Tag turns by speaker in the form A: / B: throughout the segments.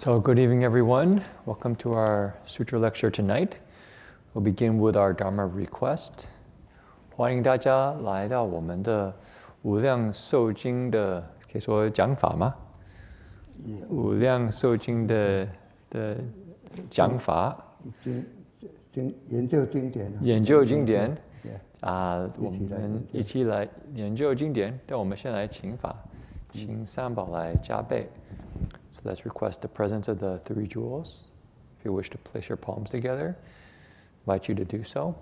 A: So, good evening, everyone. Welcome to our Sutra lecture tonight. We'll begin with our Dharma Request. 欢迎大家来到我们的无量寿经的，可以说讲法吗？无量寿经的讲法，
B: 研究经典，
A: 研究经典我们一起来研究经典。但我们先来请法，请三宝来加倍。So let's request the presence of the three jewels. If you wish to place your palms together, I invite you to do so.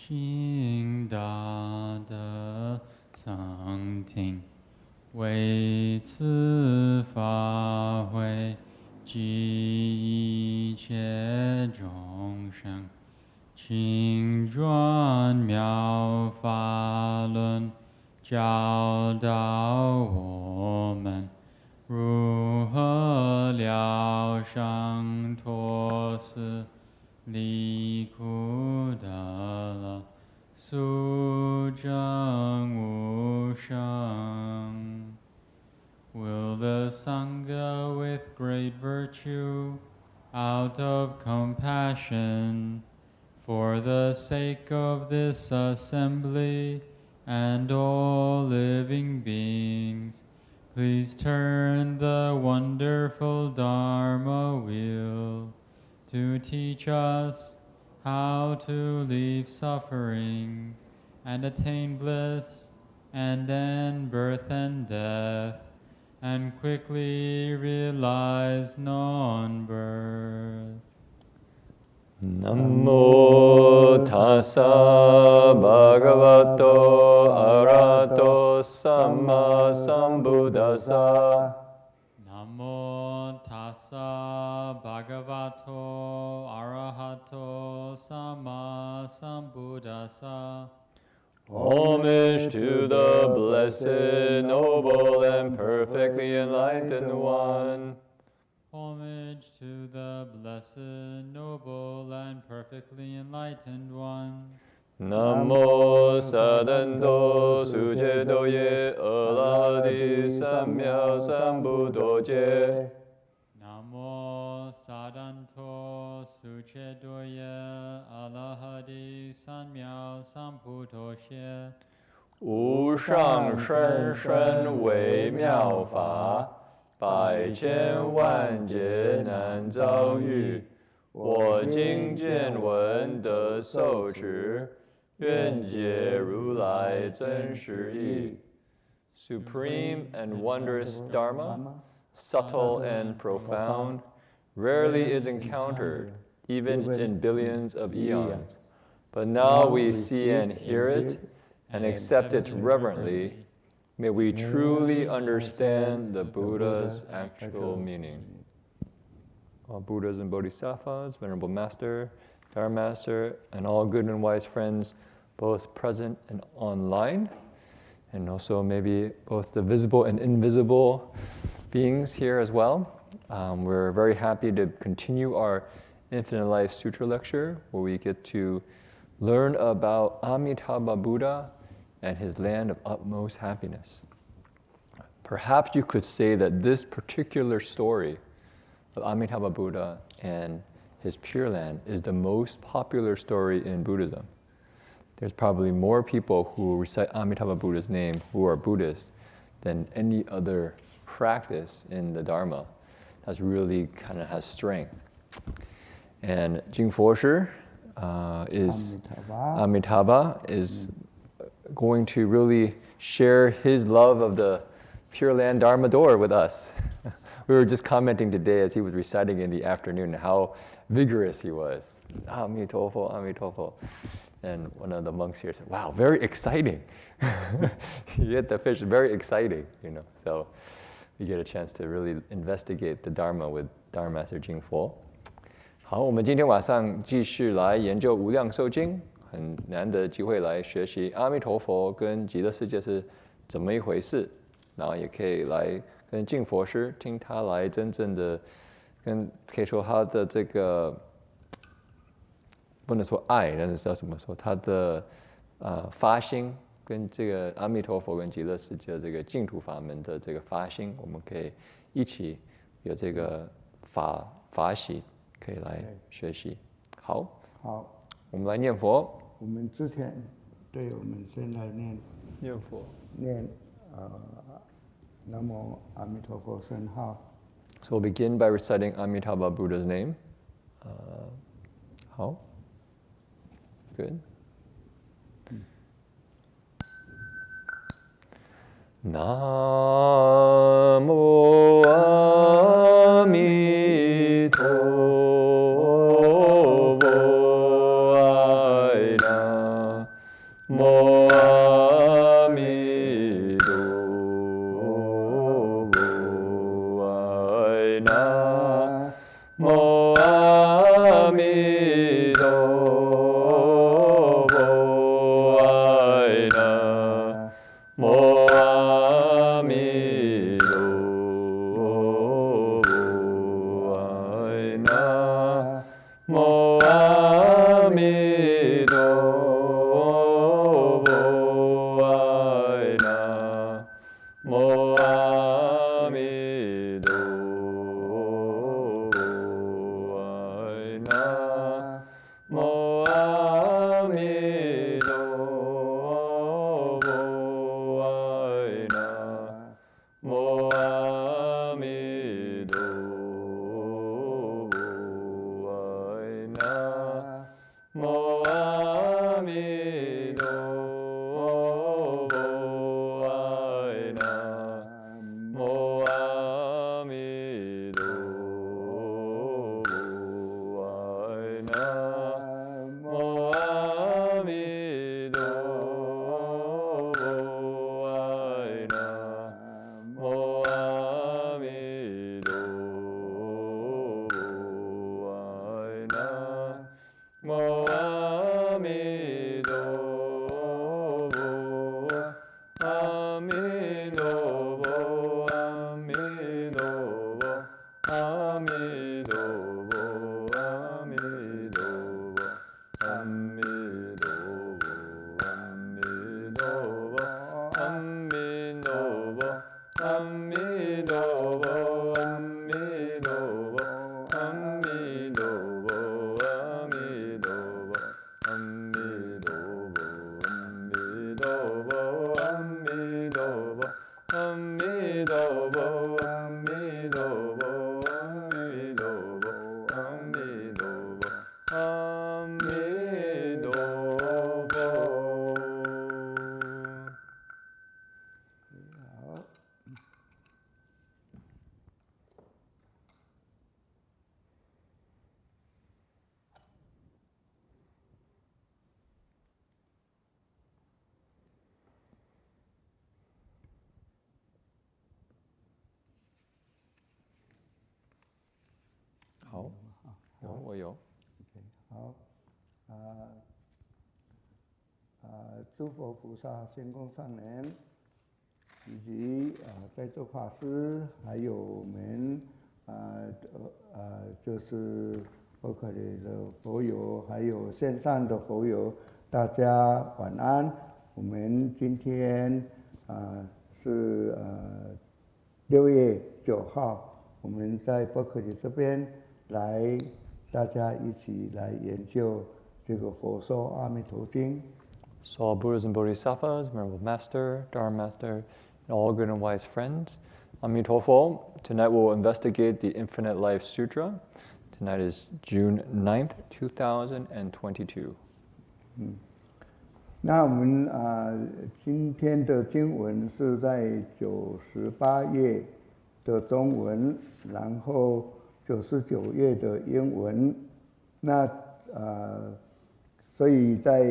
C: 请大德常听，为此法会及一切众生，请转妙法轮，教导我们如何疗伤脱死，离苦得乐，速证无生。Will the Sangha with great virtue, out of compassion, for the sake of this assembly and all living beings, please turn the wonderful Dharma wheel to teach us how to leave suffering and attain bliss and end birth and death, and quickly realize non-birth.
A: Namo tassa bhagavato arahato samma sambuddhassa.
C: Namo tassa bhagavato arahato samma sambuddhassa.
A: Homage to the blessed, noble, and perfectly enlightened one.
C: Homage to the blessed, noble, and perfectly enlightened one.
A: Namo sadanto sucedoye aladi samya sambuddhoje.
C: Namo sadanto sucedoye alahadi samya sambuddhoje.
A: 无上甚深微妙法，百千万劫难遭遇。我今见闻得受持，愿解如来真实义。Supreme and wondrous Dharma, subtle and profound, rarely is encountered, even in billions of eons. But now we see and hear it, and accept it reverently. May we truly understand the Buddha's actual meaning. All Buddhas and Bodhisattvas, Venerable Master, Dharma Master, and all good and wise friends, both present and online, and also maybe both the visible and invisible beings here as well. We're very happy to continue our Infinite Life Sutra lecture, where we get to learn about Amitabha Buddha and his land of utmost happiness. Perhaps you could say that this particular story of Amitabha Buddha and his Pure Land is the most popular story in Buddhism. There's probably more people who recite Amitabha Buddha's name who are Buddhists than any other practice in the Dharma that's really kind of has strength. And Jingfo Shi Amitabha is going to really share his love of the Pure Land Dharma door with us. We were just commenting today as he was reciting in the afternoon how vigorous he was. Amitofo, Amitofo. And one of the monks here said, wow, very exciting. You get the fish, very exciting, you know. So we get a chance to really investigate the Dharma with Dharma Master Jingfo. 好，我们今天晚上继续来研究《无量寿经》，很难得机会来学习阿弥陀佛跟极乐世界是怎么一回事，然后也可以来跟净佛师听他来真正的可以说他的这个不能说爱，但是叫什么说他的发心跟这个阿弥陀佛跟极乐世界这个净土法门的这个发心，我们可以一起有这个法喜。可以来学习。好，我们来念佛。
B: 我们之前，对，我们先来念
A: 佛，
B: 念南无阿弥陀佛圣号。
A: So we'll begin by reciting Amitabha Buddha's name. 好 ，Good. 南无阿弥陀佛。好，我有。
B: 好，诸佛菩萨、仙公上人，以及在座法师，还有我们就是伯克利的佛友，还有线上的佛友，大家晚安。我们今天是6月9号，我们在伯克利这边来，大家一起来研究这个佛说阿弥陀经。
A: So all Buddhas and Bodhisattvas, Venerable Master, Dharma Master, and all good and wise friends. Amitabha. Tonight we'll investigate the Infinite Life Sutra. Tonight is June 9th, 2022.
B: 那我们今天的经文是在98页的中文，然后99页的英文。那所以在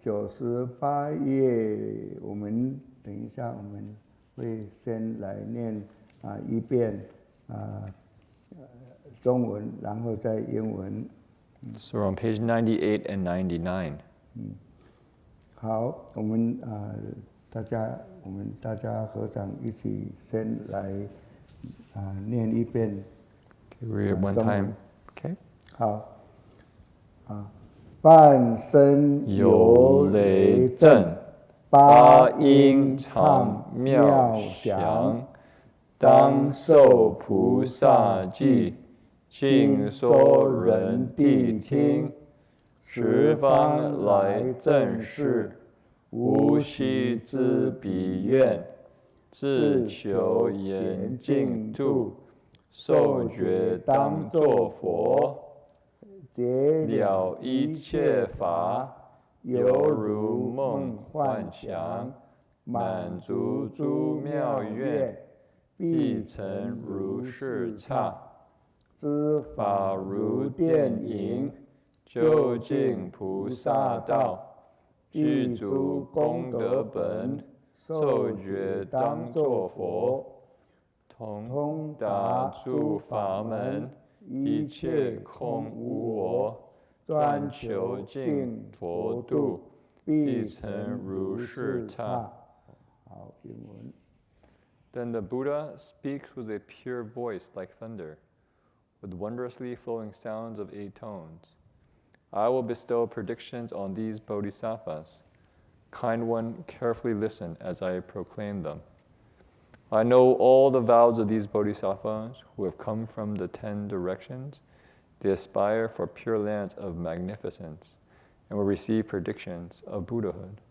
B: 98页，我们等一下我们会先来念一遍中文，然后再英文。
A: So we're on page 98 and 99.
B: 好，我们大家合掌一起先来念一遍。
A: Read it one time. Okay.
B: 好，半生有雷震，八音唱妙响，当受菩萨记，尽说人谛听。十方来正事，无须知彼愿，自求严净土，受觉当作佛，解了一切法，犹如梦幻想，满足诸妙愿，必成如是刹。知法如电影，究竟菩萨道，具足功德本，受觉当作佛，通达诸法门，一切空无我，专求净佛度，必成如是刹。好，英文。
A: Then the Buddha speaks with a pure voice like thunder, with wondrously flowing sounds of 8 tones. I will bestow predictions on these bodhisattvas. Kind one, carefully listen as I proclaim them. I know all the vows of these bodhisattvas who have come from the 10 directions. They aspire for pure lands of magnificence and will receive predictions of Buddhahood.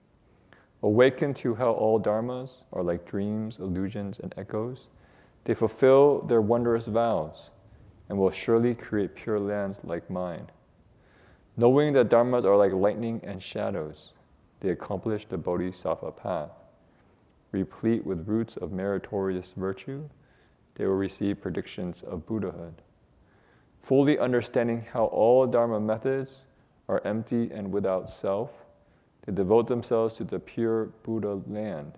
A: Awakened to how all dharmas are like dreams, illusions, and echoes, they fulfill their wondrous vows and will surely create pure lands like mine. Knowing that dharmas are like lightning and shadows, they accomplish the bodhisattva path. Replete with roots of meritorious virtue, they will receive predictions of Buddhahood. Fully understanding how all dharma methods are empty and without self, they devote themselves to the pure Buddha land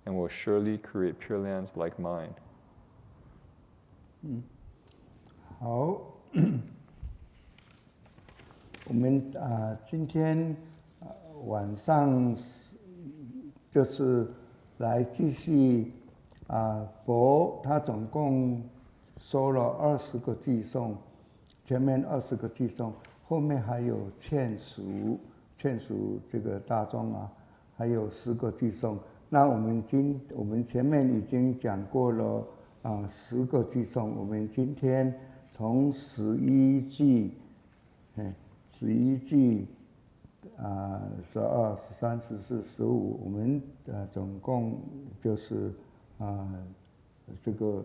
A: and will surely create pure lands like mine.
B: 好，我们今天晚上就是来继续佛他总共说了20个偈颂，前面20个偈颂，后面还有劝赎这个大众还有10个偈颂。那我们前面已经讲过了10个偈颂，我们今天从11偈12、13、14、15，我们总共就是这个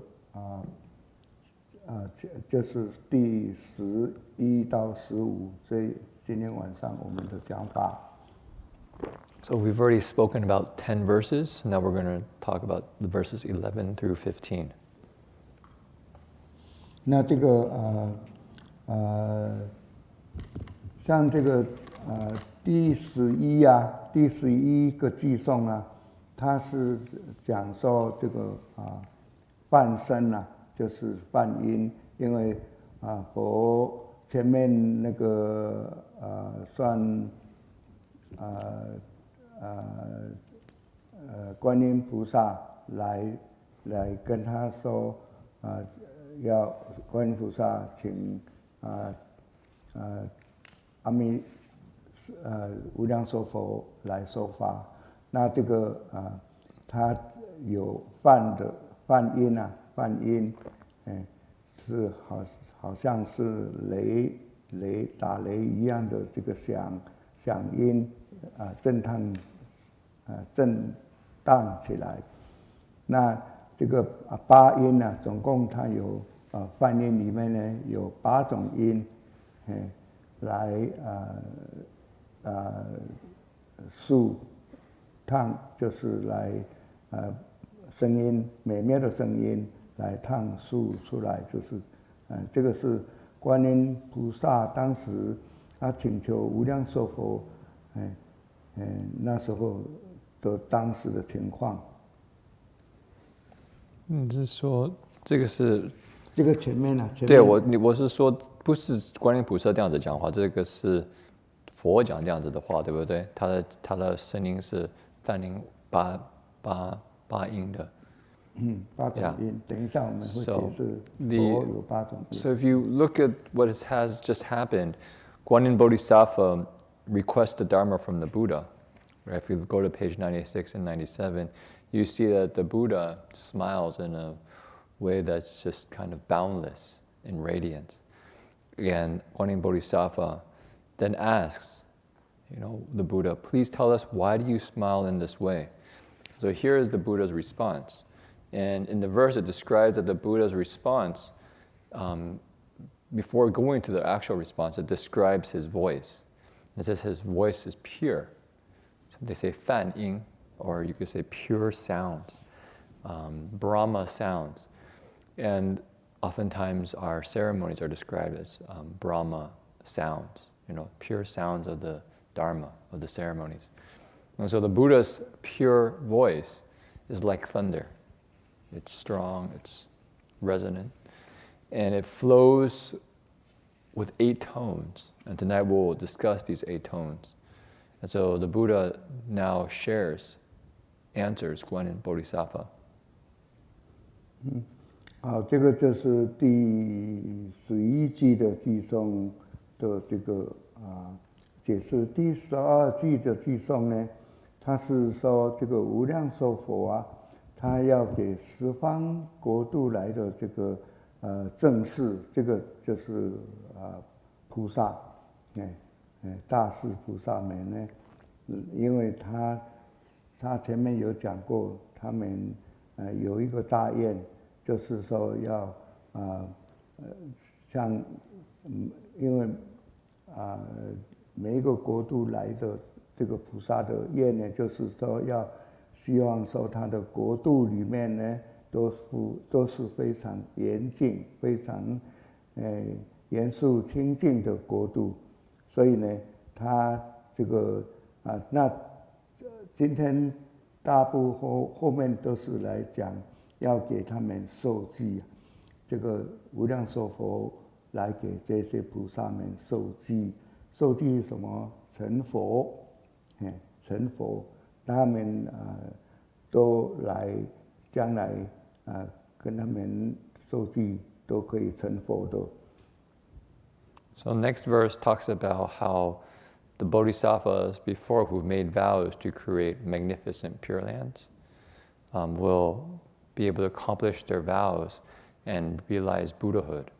B: 就是第11到15，所以今天晚上我们的讲法。
A: So we've already spoken about 10 verses. Now we're going to talk about the verses 11 through 15.
B: 那这个像这个第11个偈颂它是讲说这个梵声就是梵音，因为佛前面那个算观音菩萨来跟他说要观音菩萨请无量寿佛来说法。那这个他有梵音是好像是打雷一样的这个响音震荡起来。那这个8音总共它有梵音里面呢有8种音来述唱，就是来声音美妙的声音来唱述出来，就是这个是观音菩萨当时他请求无量寿佛那时候的当时的情况。
A: 你是说这个是
B: 这个前面
A: 对，我是说不是观音菩萨这样子讲话，这个是佛讲这样子的话，对不对？他的声音是梵音八音的。
B: 8种音。等一下我们会解释佛有8种音。
A: So if you look at what has just happened, Guanyin Bodhisattva requests the Dharma from the Buddha. Right? If you go to page 96 and 97, you see that the Buddha smiles in a way that's just kind of boundless in radiance. And Guanyin Bodhisattva then asks, the Buddha, please tell us, why do you smile in this way? So here is the Buddha's response. And in the verse, it describes that the Buddha's response, before going to the actual response, it describes his voice. It says his voice is pure. So they say fan ying, or you could say pure sounds, Brahma sounds. And oftentimes our ceremonies are described as Brahma sounds, pure sounds of the Dharma, of the ceremonies. And so the Buddha's pure voice is like thunder. It's strong, it's resonant, and it flows with 8 tones. And tonight we'll discuss these 8 tones. And so the Buddha now answers Guanyin Bodhisattva.
B: 好，这个就是第11句的偈颂的这个解释。第12句的偈颂呢，它是说这个无量寿佛啊，他要给十方国度来的这个正士，这个就是菩萨，大士菩萨们呢，因为他前面有讲过，他们有一个大愿，就是说要像因为每一个国度来的这个菩萨的愿呢，就是说要希望说他的国度里面呢，都是非常严谨、非常严肃清净的国度，所以呢，他这个那今天大部分后面都是来讲要给他们受记，这个无量寿佛来给这些菩萨们受记，受记什么？成佛，成佛，他们都来将来跟他们受记都可以成佛的。
A: So next verse talks about how the bodhisattvas before who've made vows to create magnificent Pure Lands will be able to accomplish their vows and realize Buddhahood.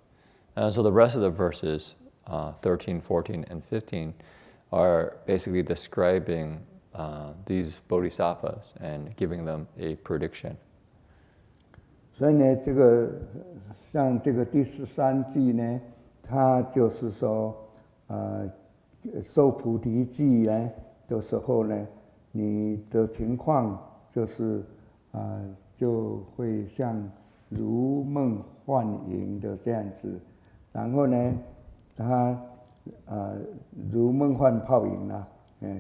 A: And so the rest of the verses, 13, 14, and 15, are basically describing these bodhisattvas and giving them a prediction.
B: 所以呢，这个像这个第13句呢，它就是说，受菩提记呢的时候呢，你的情况就是就会像如梦幻影的这样子，然后呢，它如梦幻泡影啊，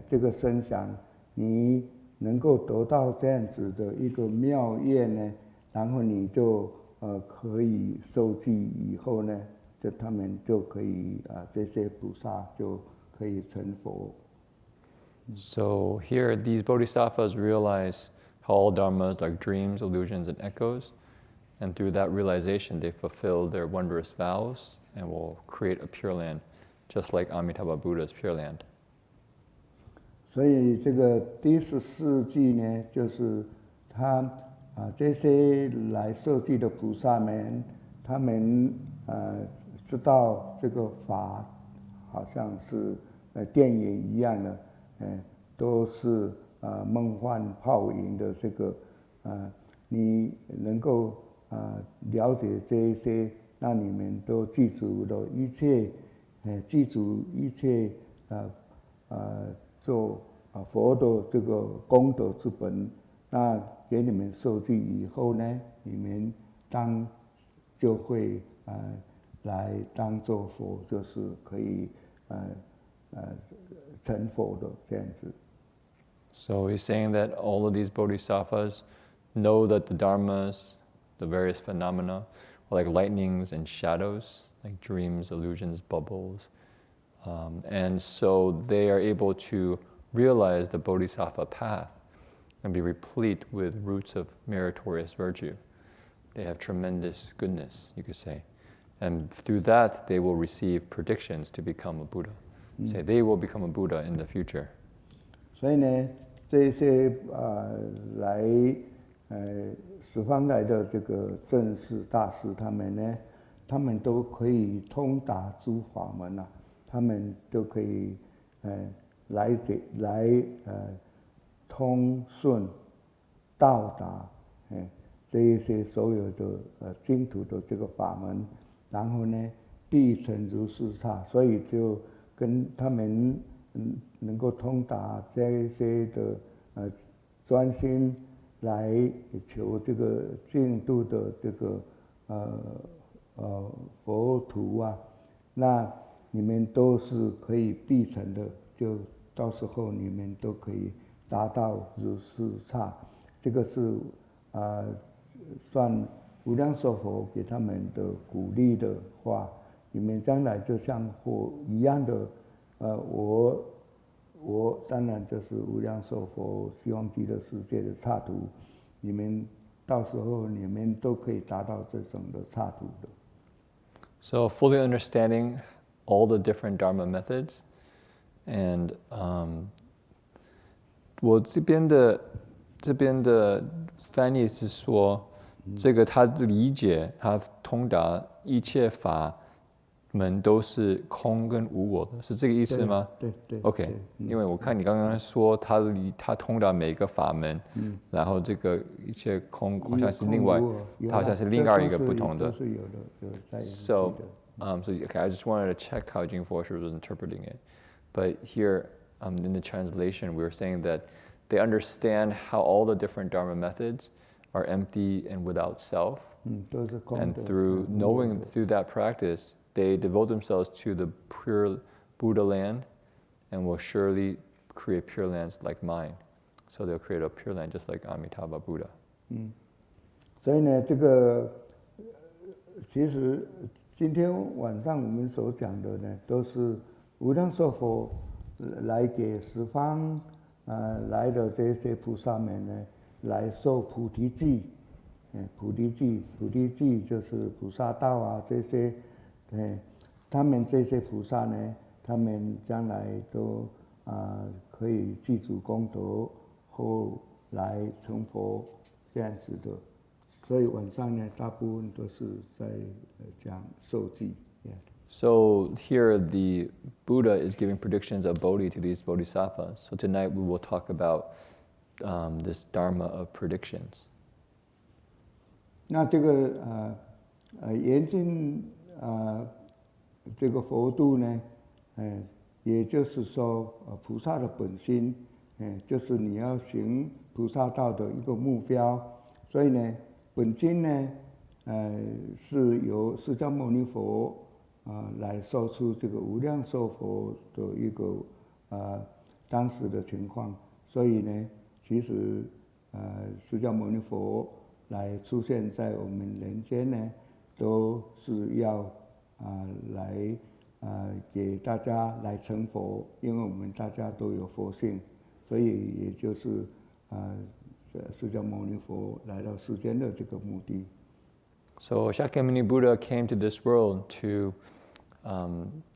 B: 这个声响，你能够得到这样子的一个妙愿呢，然后你就可以受记以后呢，就他们就可以这些菩萨就可以成佛。
A: So here, these bodhisattvas realize how all dharma is like dreams, illusions, and echoes, and through that realization, they fulfill their wondrous vows and will create a Pure Land, just like Amitabha Buddha's Pure Land.
B: 所以这个第14句呢，就是他这些来受记的菩萨们，他们知道这个法好像是电影一样的，都是梦幻泡影的这个你能够了解这一些，那你们都记住了一切，记住一切做佛的这个功德之本，那给你们受记以后呢，你们就会来当做佛，就是可以成佛的这样子。
A: So he's saying that all of these bodhisattvas know that the dharmas, the various phenomena, are like lightnings and shadows, like dreams, illusions, bubbles. And so they are able to realize the bodhisattva path and be replete with roots of meritorious virtue. They have tremendous goodness, you could say. And through that, they will receive predictions to become a Buddha. Say they will become a Buddha in the future.
B: 所以呢，这些来十方来的这个正士大士，他们呢，他们都可以通达诸法门啊，他们都可以来通顺到达这一些所有的净土的这个法门，然后呢必成如是刹，所以就跟他们能够通达这一些的专心来求这个净土的这个佛徒啊，那你们都是可以必成的，就到时候你们都可以达到如是刹。这个是算无量寿佛给他们的鼓励的话，你们将来就像佛一样的，我当然就是无量寿佛希望极乐世界的刹土，你们到时候你们都可以达到这种的刹土的。
A: So fully understanding all the different Dharma methods, and 我这边的翻译是说，这个他理解他通达一切法门都是空跟无我的，是这个意思吗？
B: 对。
A: OK，因为我看你刚刚说他通达每个法门，然后这个一切空好像是另外，它好像是另外一个不同的。
B: 都是有在。
A: So okay, I just wanted to check how Jing Forsher was interpreting it, but here in the translation we were saying that they understand how all the different Dharma methods are empty and without self, and through knowing through that practice, they devote themselves to the pure Buddha land, and will surely create pure lands like mine. So they'll create a pure land just like Amitabha Buddha.
B: 所以呢，这个其实今天晚上我们所讲的呢，都是无量寿佛来给十方来的这些菩萨们呢，来受菩提记。菩提记就是菩萨道啊，这些，他们这些菩萨呢，他们将来都可以记住功德，后来成佛这样子的。所以晚上呢，大部分都是在讲受记。
A: So here the Buddha is giving predictions of Bodhi to these bodhisattvas. So tonight we will talk about this Dharma of predictions.
B: 那这个严禁这个佛度呢，也就是说菩萨的本心，就是你要行菩萨道的一个目标。所以呢，本经呢，是由释迦牟尼佛来说出这个无量寿佛的一个当时的情况。所以呢，其实释迦牟尼佛来出现在我们人间呢，都是要来给大家来成佛，因为我们大家都有佛性，所以也就是释迦牟尼佛来到世间的这个目的。
A: So Shakyamuni Buddha came to this world to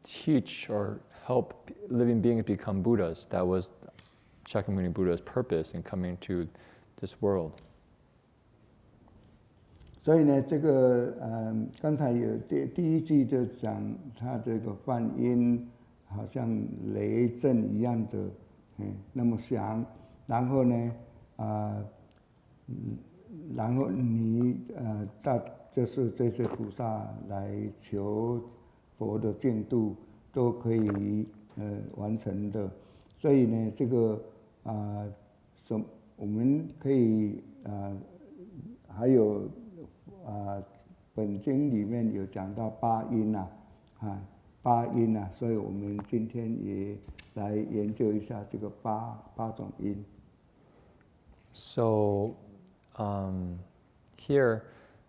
A: teach or help living beings become Buddhas. That was Shakyamuni Buddha's purpose in coming to this world.
B: 所以呢，这个刚才有第一句就讲他这个梵音好像雷震一样的，那么响。然后呢，然后你就是这些菩萨来求佛的净土都可以完成的。所以呢，这个我们可以还有。本经里面有讲到八音八音所以我们今天也来研究一下这个八种音。
A: So here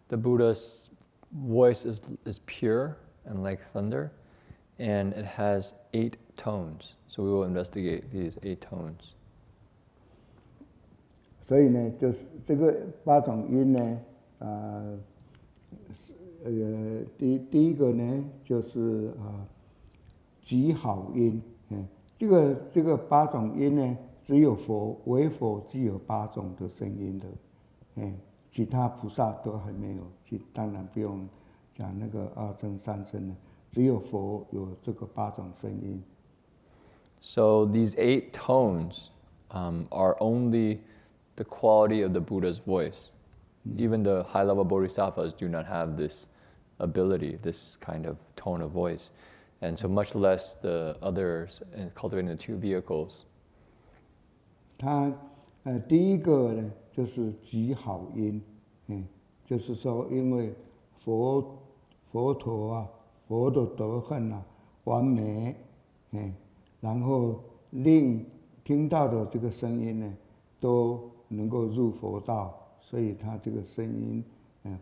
A: the Buddha's voice is pure and like thunder, and it has 8 tones. So we will investigate these 8 tones.
B: 所以呢，就是这个八种音呢。第一个呢，就是极好音，这个八种音呢，只有佛唯佛只有8种的声音的，其他菩萨都还没有，当然不用讲那个2乘3乘了，只有佛有这个8种声音。
A: So these 8 tones are only the quality of the Buddha's voice. Even the high-level bodhisattvas do not have this ability, this kind of tone of voice, and so much less the others cultivating the 2 vehicles.
B: 它第一个呢，就是极好音，就是说，因为佛陀佛的德行完美，然后令听到的这个声音呢，都能够入佛道。所以他这个声音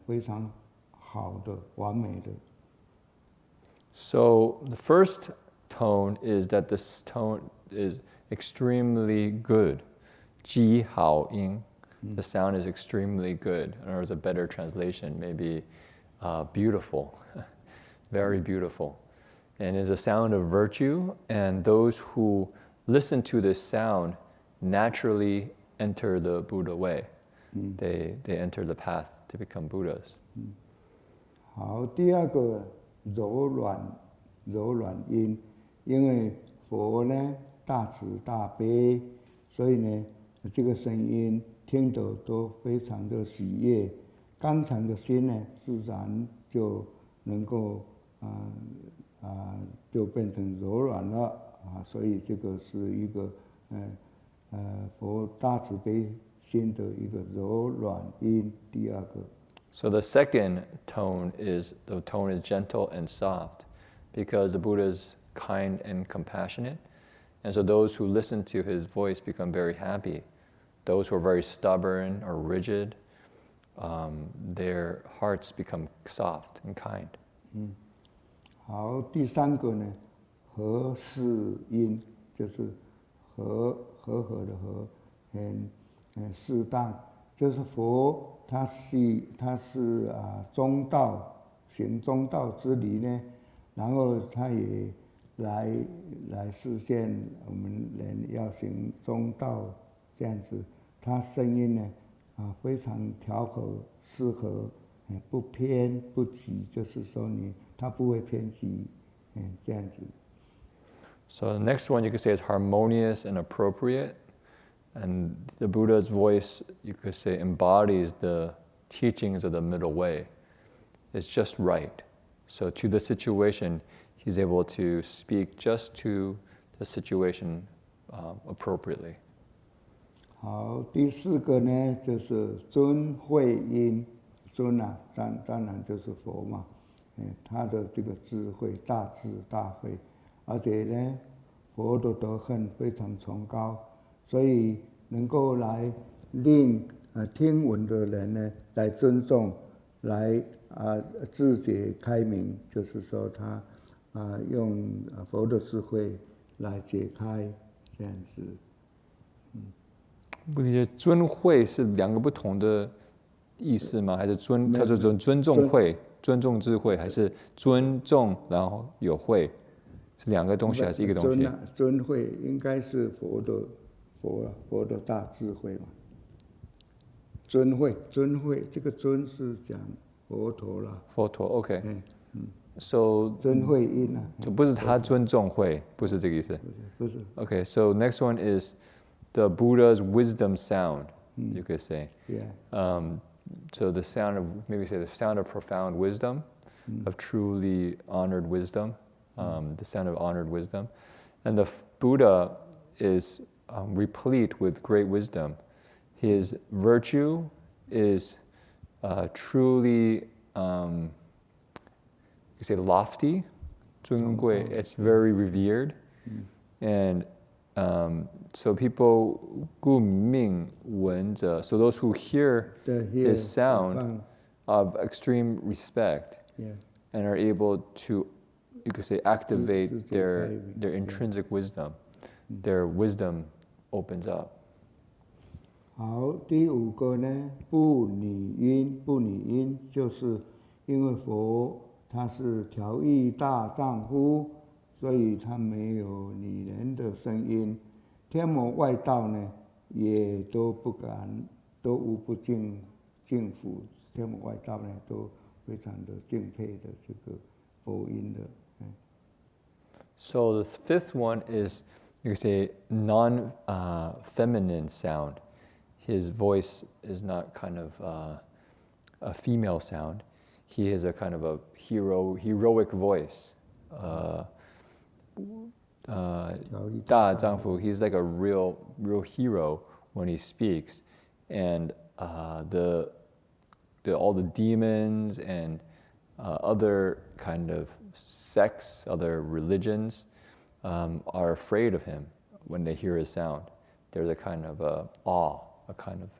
B: 非常好的完美的。
A: So the first tone is that this tone is extremely good. 极好音. The sound is extremely good. Or as a better translation, maybe beautiful, very beautiful. And is a sound of virtue, and those who listen to this sound naturally enter the Buddha way. They enter the path to become Buddhas.
B: 好，第二个柔软音，因为佛呢大慈大悲，所以呢这个声音听得都非常的喜悦，刚强的心呢自然就能够就变成柔软了所以这个是一个佛大慈悲心的一个柔软音。第二个。
A: So the second tone is gentle and soft, because the Buddha is kind and compassionate, and so those who listen to his voice become very happy. Those who are very stubborn or rigid, their hearts become soft and kind.
B: 好，第三个呢，和适音，就是和的和，适当，就是佛。他是中道，行中道之理呢，然后他也来实现我们人要行中道这样子，他声音呢非常调和，适合不偏不急，就是说他不会偏激，这样子。
A: So the next one you could say is harmonious and appropriate. And the Buddha's voice, you could say, embodies the teachings of the middle way. It's just right. So to the situation, he's able to speak just to the situation appropriately.
B: 好，第四个呢，就是尊慧音。尊当然就是佛嘛，他的这个智慧大智大慧，而且呢，佛的德行非常崇高。所以能够来令听闻的人呢来尊重，来自解开明，就是说他用佛的智慧来解开这样子。
A: 不理解尊慧是两个不同的意思吗？还是他说尊重慧、尊重智慧，还是尊重然后有慧，是两个东西还是一个东西？
B: 尊慧应该是佛的大智慧嘛。尊慧，这个尊是讲佛陀啦。
A: 佛陀 ，OK。So
B: 尊慧音
A: 就不是他尊重慧，不是这个意思。
B: 不是。
A: Okay, so next one is the Buddha's wisdom sound. You could say.
B: Yeah.
A: So the sound of the sound of profound wisdom, of truly honored wisdom, the sound of honored wisdom, and the Buddha is replete with great wisdom. His virtue is truly, you say, lofty, 尊贵. It's very revered, and so people 故名闻者. So those who hear his sound of extreme respect and are able to, you could say, activate their intrinsic wisdom. Their wisdom opens up.
B: 好，第五个呢，不拟音就是因为佛他是调御大丈夫，所以他没有女人的声音。天魔外道呢，也都不敢，都无不敬服。天魔外道呢，都非常的敬佩的这个佛音的。
A: So the fifth one is, you could say, non-feminine sound. His voice is not kind of a female sound. He is a kind of a heroic voice. 大丈夫, he's like a real hero when he speaks, and all the demons and other kind of sects, other religions, are afraid of him when they hear his sound. There's a kind of awe, a kind of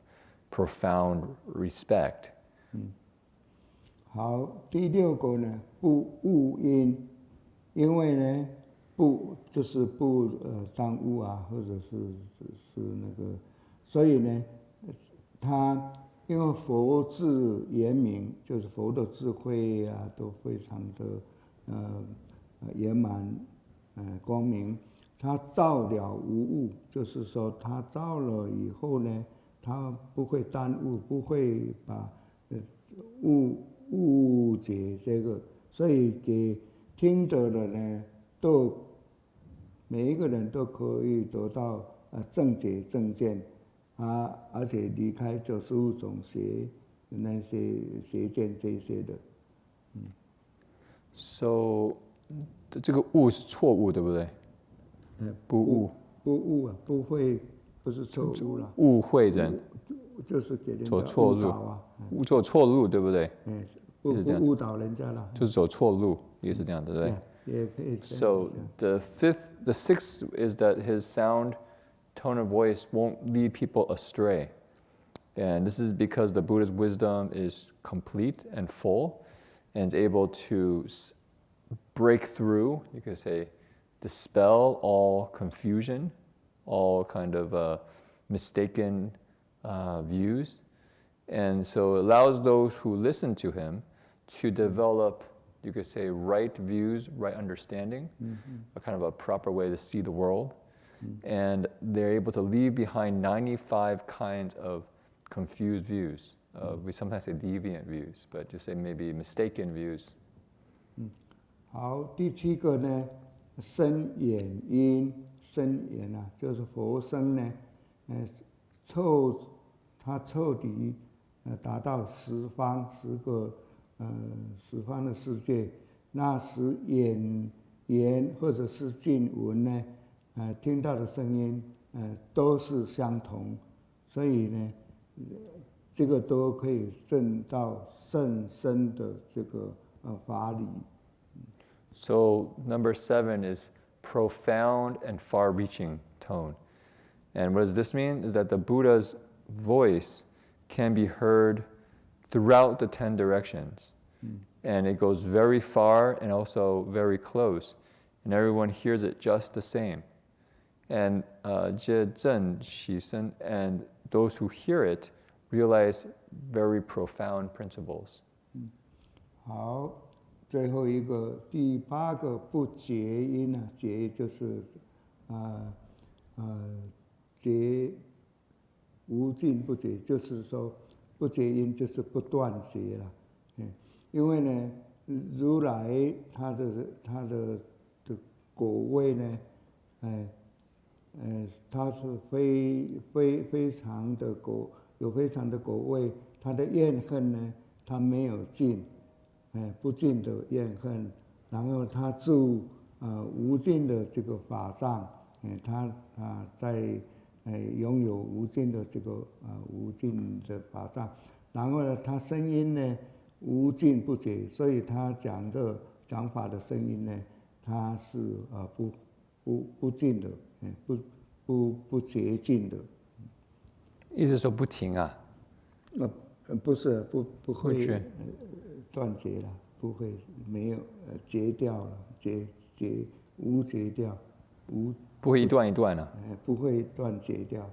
A: profound respect.
B: 好，第六个呢，不误音，因为呢，不就是不耽误啊，或者是那个，所以呢，他因为佛智圆明，就是佛的智慧啊，都非常的圆满光明。他照了无误，就是说他照了以后呢，他不会耽误，不会把误解这个，所以给听的人呢，每一个人都可以得到正解正见啊，而且离开95种那些邪见这些的。
A: So 这个误是错误，对不对？不误。
B: 不误啊，不会，不是错误了。
A: 误会人。
B: 就是给人家
A: 走错路
B: 啊，
A: 走错路，对不对？
B: 不误导人家了，
A: 就是走错路，也是这样，对不对？
B: 也可以。
A: So the sixth is that his sound, tone of voice won't lead people astray, and this is because the Buddha's wisdom is complete and full, and is able to break through. You could say, dispel all confusion, all kind of mistaken views, and so it allows those who listen to him to develop, you could say, right views, right understanding, a kind of a proper way to see the world, and they're able to leave behind 95 kinds of confused views. We sometimes say deviant views, but just say maybe mistaken views.
B: 好，第7个呢，身眼因，身眼啊，就是佛身呢，他彻底达到十方的世界，那使言或者是静闻呢，听到的声音都是相同，所以呢，这个都可以证到甚深的这个法理。
A: So number 7 is profound and far-reaching tone. And what does this mean? Is that the Buddha's voice can be heard throughout the 10 directions. And it goes very far and also very close. And everyone hears it just the same. And and those who hear it realize very profound principles.
B: 好，最后一个第8个不结音啊，结就是结无尽不绝，就是说不结音就是不断绝了。因为呢，如来他的果位呢，他是非常的有非常的果位，他的怨恨呢，他没有尽，不尽的怨恨，然后他住无尽的这个法藏，他在拥有无尽的这个无尽的法藏，然后呢，他声音呢无尽不绝，所以他讲法的声音呢，它是不尽的，不竭尽的。
A: 意思说不停啊？
B: 不是不会断绝了，不会没有截掉了，无截掉，
A: 不会一段一段啊？
B: 不会断绝掉。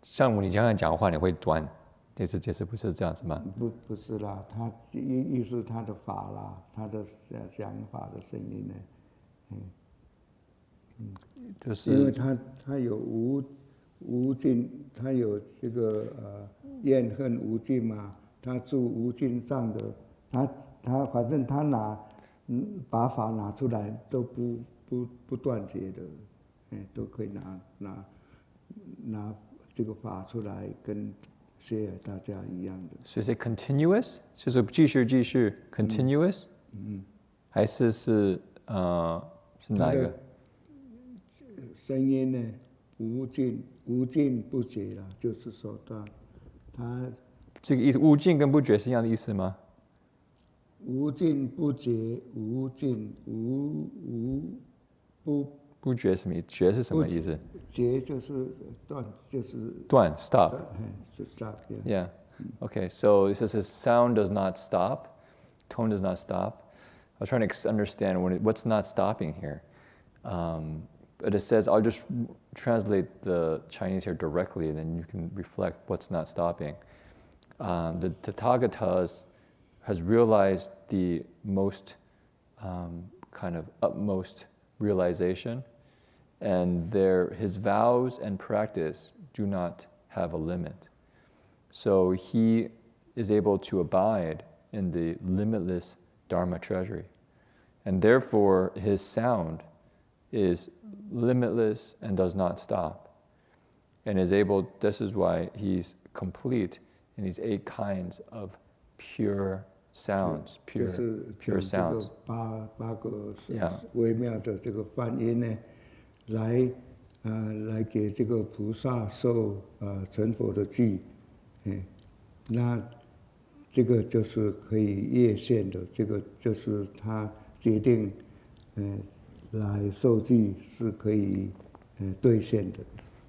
A: 像你刚才讲话，你会断？这次不是这样子吗？
B: 不是啦，他意思他的法啦，他的想法的声音呢，
A: 就是
B: 因为他有无尽，他有这个怨恨无尽嘛，他住无尽藏的，他反正他把法拿出来都不断绝的，都可以拿这个法出来跟share大家一样的。
A: 所以是 continuous， 就是继续 continuous，还是哪一个？
B: 声音呢，无尽不绝了，就是说他
A: 这个意思，无尽跟不绝是一样的意思吗？
B: 无尽不绝，无尽
A: 不绝什么意思？绝是什么意思？
B: 绝就是断，就是
A: 断 stop。
B: 就 stop。Yeah.
A: Okay. So it says his sound does not stop, tone does not stop, was trying to understand what's not stopping here. But it says, I'll just translate the Chinese here directly, and then you can reflect what's not stopping. The Tathagata has realized the most kind of utmost realization, and his vows and practice do not have a limit. So he is able to abide in the limitless Dharma treasury. And therefore, his sound is limitless and does not stop. And this is why he's complete in these 8 kinds of pure sounds, pure sounds.
B: 八个微妙的这个梵音呢，来给这个菩萨受成佛的记，那这个就是可以业现的，这个就是他决定来受记是可以兑现的。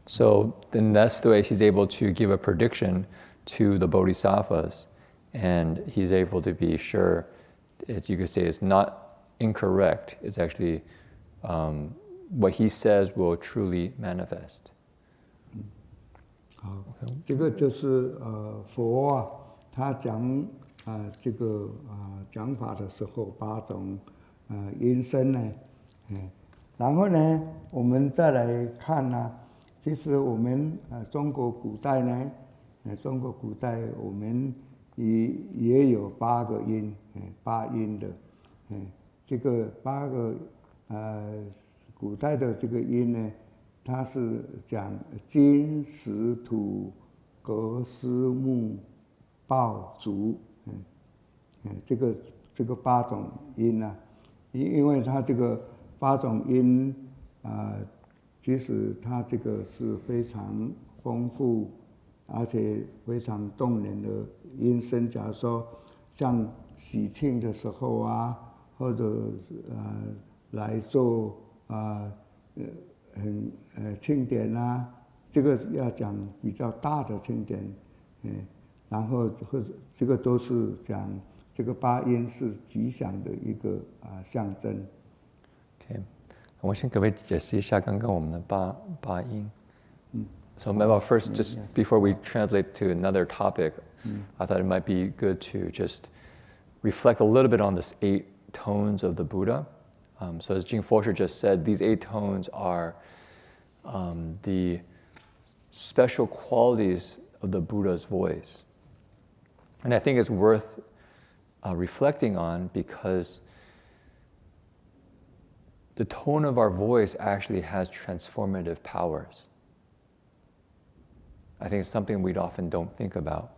A: So then that's the way he's able to give a prediction to the bodhisattvas, and he's able to be sure, as you could say, it's not incorrect. It's actually what he says will truly manifest.
B: 好，这个就是佛啊，他讲这个讲法的时候8种音声呢，然后呢，我们再来看呢，其实我们中国古代呢，中国古代我们也有8个音，8音的，这个8个古代的这个音呢，它是讲金石土革丝木爆竹，这个8种音啊，因为它这个8种音其实它这个是非常丰富而且非常动人的音声。假如说像喜庆的时候啊，或者来做庆典啊，这个要讲比较大的庆典，然后这个都是讲这个8音是吉祥的一个象征。
A: Okay. 我先可不可以解释一下刚刚我们的八音？ So maybe first, just before we translate to another topic, I thought it might be good to just reflect a little bit on this 8 tones of the Buddha. So as Jing Fosher just said, these 8 tones are the special qualities of the Buddha's voice. And I think it's worth reflecting on because the tone of our voice actually has transformative powers. I think it's something we often don't think about.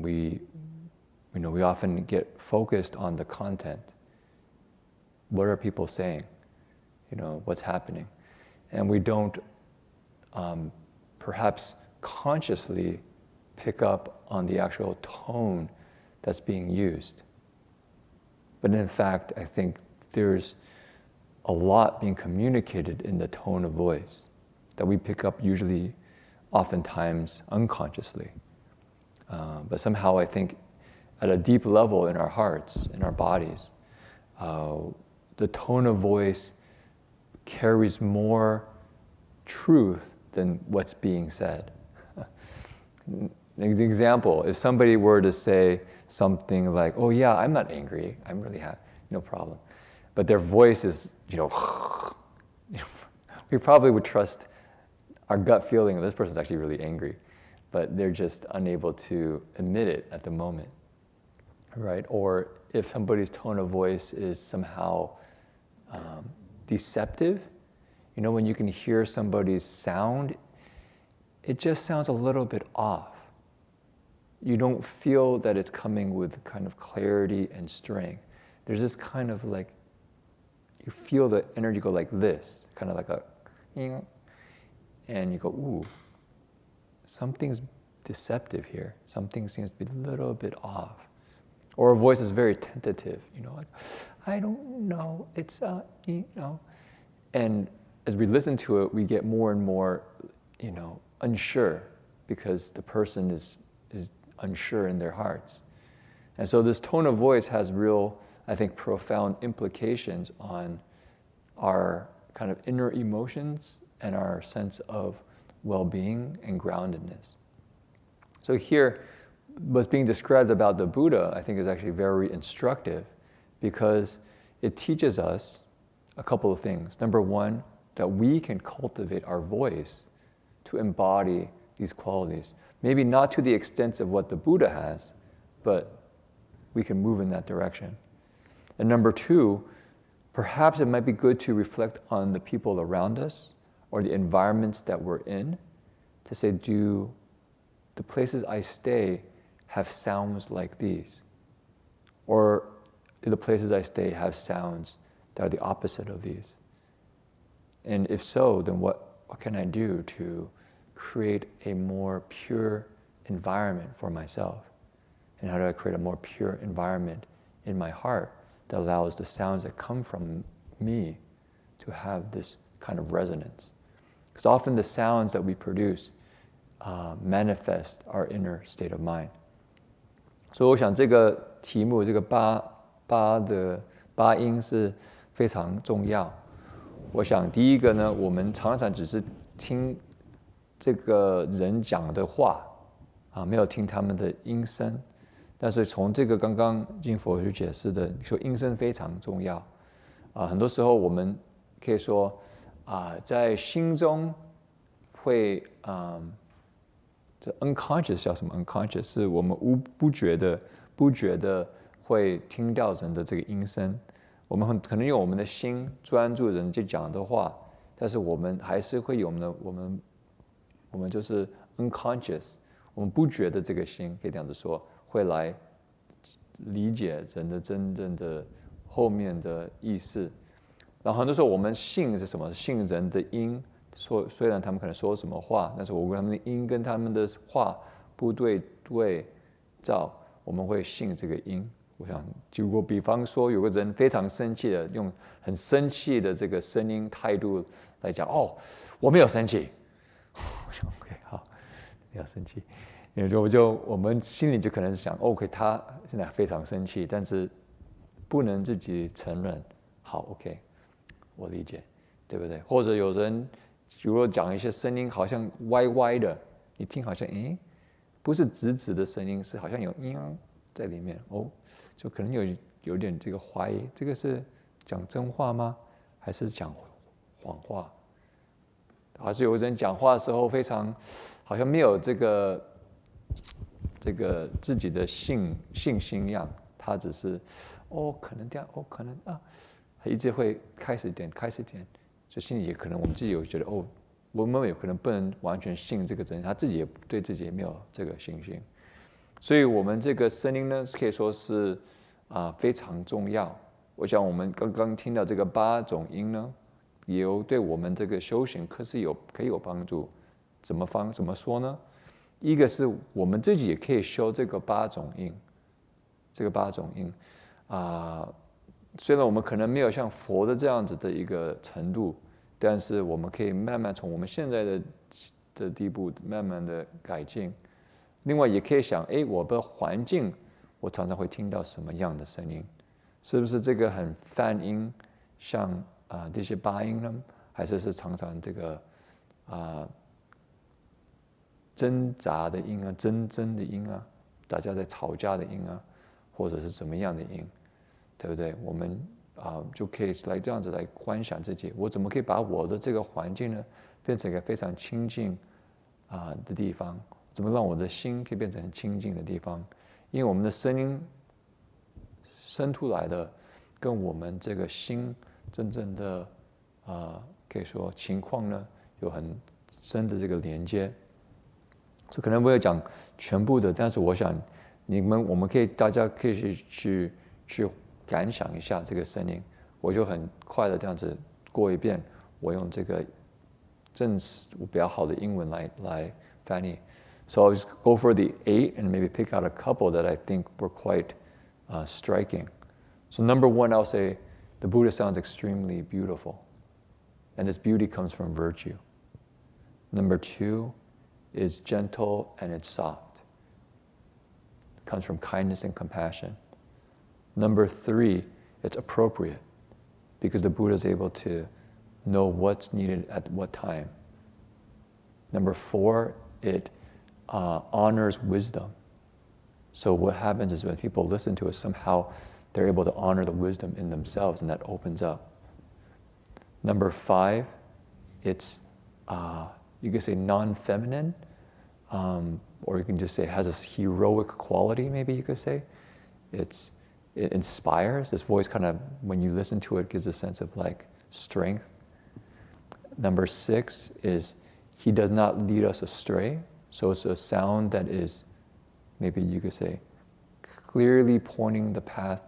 A: We often get focused on the content. What are people saying? What's happening? And we don't perhaps consciously pick up on the actual tone that's being used. But in fact, I think there's a lot being communicated in the tone of voice that we pick up usually, oftentimes unconsciously. But somehow I think at a deep level in our hearts, in our bodies, the tone of voice carries more truth than what's being said. An example, if somebody were to say something like, oh yeah, I'm not angry, I'm really happy, no problem. But their voice is, we probably would trust our gut feeling, this person's actually really angry, but they're just unable to admit it at the moment, right? Or if somebody's tone of voice is somehow deceptive, when you can hear somebody's sound, it just sounds a little bit off. You don't feel that it's coming with kind of clarity and strength. There's this kind of like, you feel the energy go like this, kind of like a, and you go, ooh, something's deceptive here. Something seems to be a little bit off. Or a voice is very tentative, like, I don't know, it's, And as we listen to it, we get more and more, unsure because the person is unsure in their hearts. And so this tone of voice has real, I think, profound implications on our kind of inner emotions and our sense of well-being and groundedness. So here, what's being described about the Buddha, I think, is actually very instructive because it teaches us a couple of things. Number one, that we can cultivate our voice to embody these qualities. Maybe not to the extent of what the Buddha has, but we can move in that direction. And number two, perhaps it might be good to reflect on the people around us or the environments that we're in to say, do the places I stay have sounds like these? Or do the places I stay have sounds that are the opposite of these? And if so, then what can I do to create a more pure environment for myself? And how do I create a more pure environment in my heart that allows the sounds that come from me to have this kind of resonance? Because often the sounds that we produce manifest our inner state of mind. 所以我想这个题目，这个八音是非常重要。我想第一个呢，我们常常只是听这个人讲的话没有听他们的音声。但是从这个刚刚金佛去解释的，说音声非常重要很多时候我们可以说在心中会这 unconscious 叫什么 unconscious 是我们不觉得会听到人的这个音声。我们可能用我们的心专注人家讲的话，但是我们还是会有我们就是 unconscious， 我们不觉得这个心可以这样子说会来理解人的真正的后面的意思。然后很多时候我们信是什么？信人的音，虽然他们可能说什么话，但是我跟他们的音跟他们的话不对照，我们会信这个音。我想，如果比方说有个人非常生气的，用很生气的这个声音态度来讲，我没有生气，我想 OK 好，没有生气，我们心里就可能是想 OK 他现在非常生气，但是不能自己承认，好 OK 我理解，对不对？或者有人如果讲一些声音好像歪歪的，你听好像不是直的声音，是好像有在里面就可能有点这个怀疑，这个是讲真话吗？还是讲谎话？还是有人讲话的时候非常好像没有这个自己的信心一样，他只是可能这样可能他一直会开始点，就心里也可能我们自己有觉得我们有可能不能完全信这个人，他自己也对自己也没有这个信心。所以我们这个声音呢，可以说是非常重要。我想我们刚刚听到这个8种音呢，也对我们这个修行可以有帮助。怎么说呢？一个是我们自己也可以修这个8种音，虽然我们可能没有像佛的这样子的一个程度，但是我们可以慢慢从我们现在的地步慢慢的改进。另外也可以想，我的环境，我常常会听到什么样的声音？是不是这个很泛音，像这些8音呢？还是常常这个挣扎的音争的音大家在吵架的音或者是怎么样的音，对不对？我们就可以来这样子来观想自己，我怎么可以把我的这个环境呢，变成一个非常清净的地方？怎么让我的心可以变成很清净的地方？因为我们的声音生出来的，跟我们这个心真正的可以说情况呢，有很深的这个连接。所以可能不会讲全部的，但是我想我们大家可以去感想一下这个声音。我就很快的这样子过一遍，我用这个比较好的英文来翻译。So I'll just go for the 8 and maybe pick out a couple that I think were quite striking. So number 1, I'll say the Buddha sounds extremely beautiful, and this beauty comes from virtue. Number 2 is gentle and it's soft. It comes from kindness and compassion. Number 3 it's appropriate because the Buddha is able to know what's needed at what time. Number 4, it honors wisdom. So what happens is when people listen to us, somehow they're able to honor the wisdom in themselves, and that opens up. Number 5, it's, you could say non-feminine, or you can just say it has this heroic quality, maybe you could say. It inspires. This voice kind of, when you listen to it, gives a sense of like strength. Number 6 is he does not lead us astray. So it's a sound that is, maybe you could say, clearly pointing the path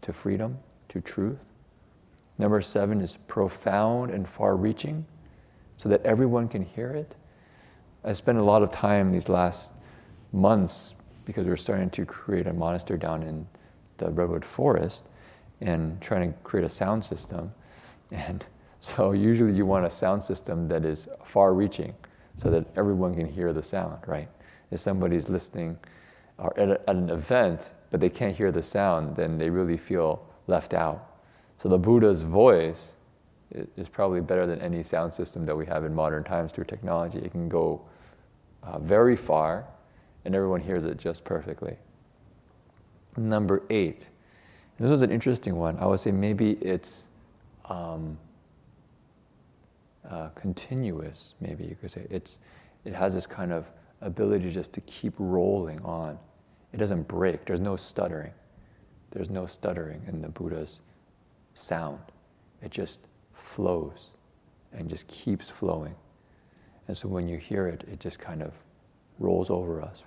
A: to freedom, to truth. Number 7 is profound and far-reaching, so that everyone can hear it. I spent a lot of time these last months, because we were starting to create a monastery down in the redwood forest and trying to create a sound system. And so usually you want a sound system that is far-reaching so that everyone can hear the sound, right? If somebody's listening or at an event, but they can't hear the sound, then they really feel left out. So the Buddha's voice is probably better than any sound system that we have in modern times through technology. It can go very far, and everyone hears it just perfectly. Number 8, and this was an interesting one. I would say maybe it's continuous, maybe you could say. It has this kind of ability just to keep rolling on. It doesn't break. There's no stuttering. There's no stuttering in the Buddha's sound. It just flows and just keeps flowing. And so when you hear it, it just kind of rolls over us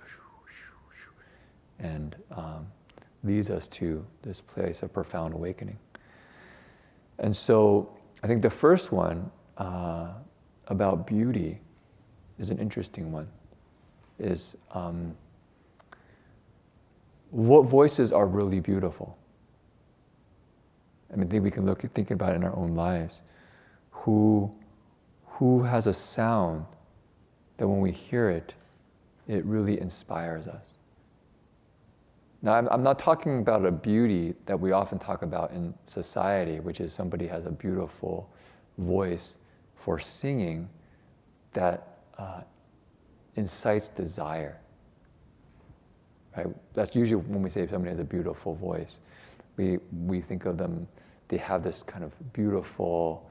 A: and leads us to this place of profound awakening. And so I think the first one about beauty is an interesting one. Is what voices are really beautiful? I mean, I think we can think about it in our own lives. Who has a sound that when we hear it, it really inspires us? Now, I'm not talking about a beauty that we often talk about in society, which is somebody has a beautiful voice for singing that incites desire. Right? That's usually when we say somebody has a beautiful voice. We think of them, they have this kind of beautiful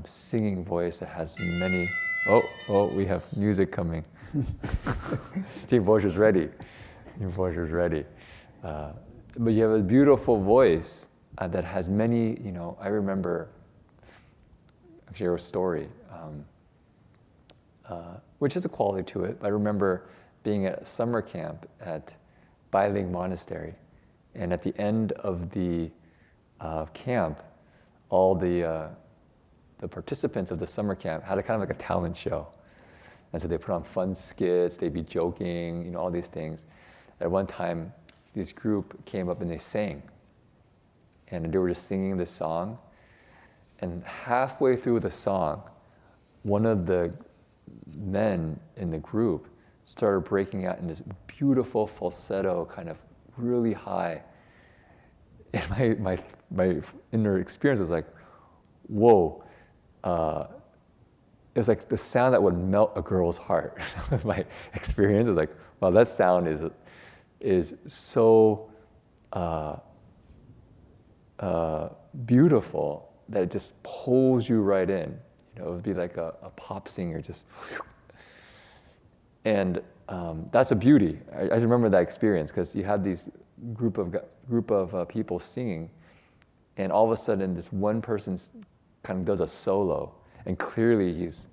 A: singing voice that has many, we have music coming. Your voice is ready. Your voice is ready. But you have a beautiful voice that has many, I remember, actually a story, which is a quality to it. I remember being at a summer camp at Bailing Monastery, and at the end of the camp, all the participants of the summer camp had a kind of like a talent show. And so they put on fun skits, they'd be joking, all these things. At one time, this group came up and they sang. And they were just singing this song. And halfway through the song, one of the men in the group started breaking out in this beautiful falsetto, kind of really high. And my inner experience was like, whoa. It was like the sound that would melt a girl's heart. That was my experience. It was like, wow, that sound is so beautiful that it just pulls you right in. It would be like a pop singer, just. And that's a beauty. I remember that experience because you had these group of people singing, and all of a sudden this one person kind of does a solo, and clearly he's,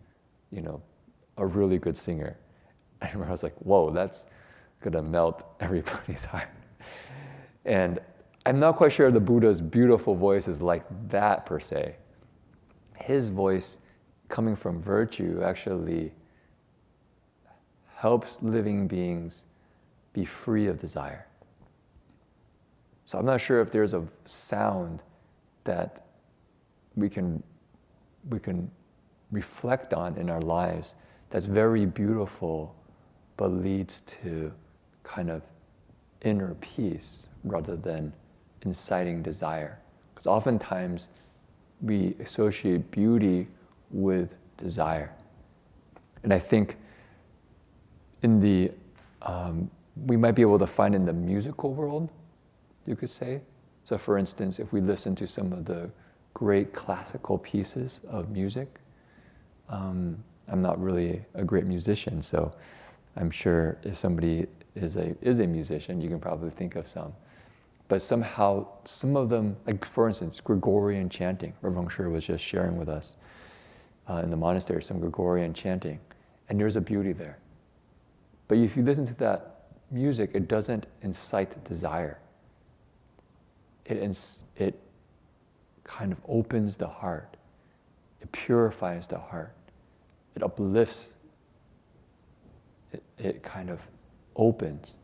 A: a really good singer. I remember I was like, whoa, that's gonna melt everybody's heart. And I'm not quite sure the Buddha's beautiful voice is like that per se. His voice, coming from virtue, actually helps living beings be free of desire. So I'm not sure if there's a sound that we can reflect on in our lives that's very beautiful but leads to kind of inner peace rather than inciting desire. Because oftentimes we associate beauty with desire. And I think in the, we might be able to find in the musical world, you could say. So for instance, if we listen to some of the great classical pieces of music, I'm not really a great musician, so I'm sure if somebody is a musician, you can probably think of some. But somehow, some of them, like for instance, Gregorian chanting. Reverend Shi was just sharing with us in the monastery some Gregorian chanting, and there's a beauty there. But if you listen to that music, it doesn't incite desire. It kind of opens the heart. It purifies the heart. It uplifts. It kind of opens.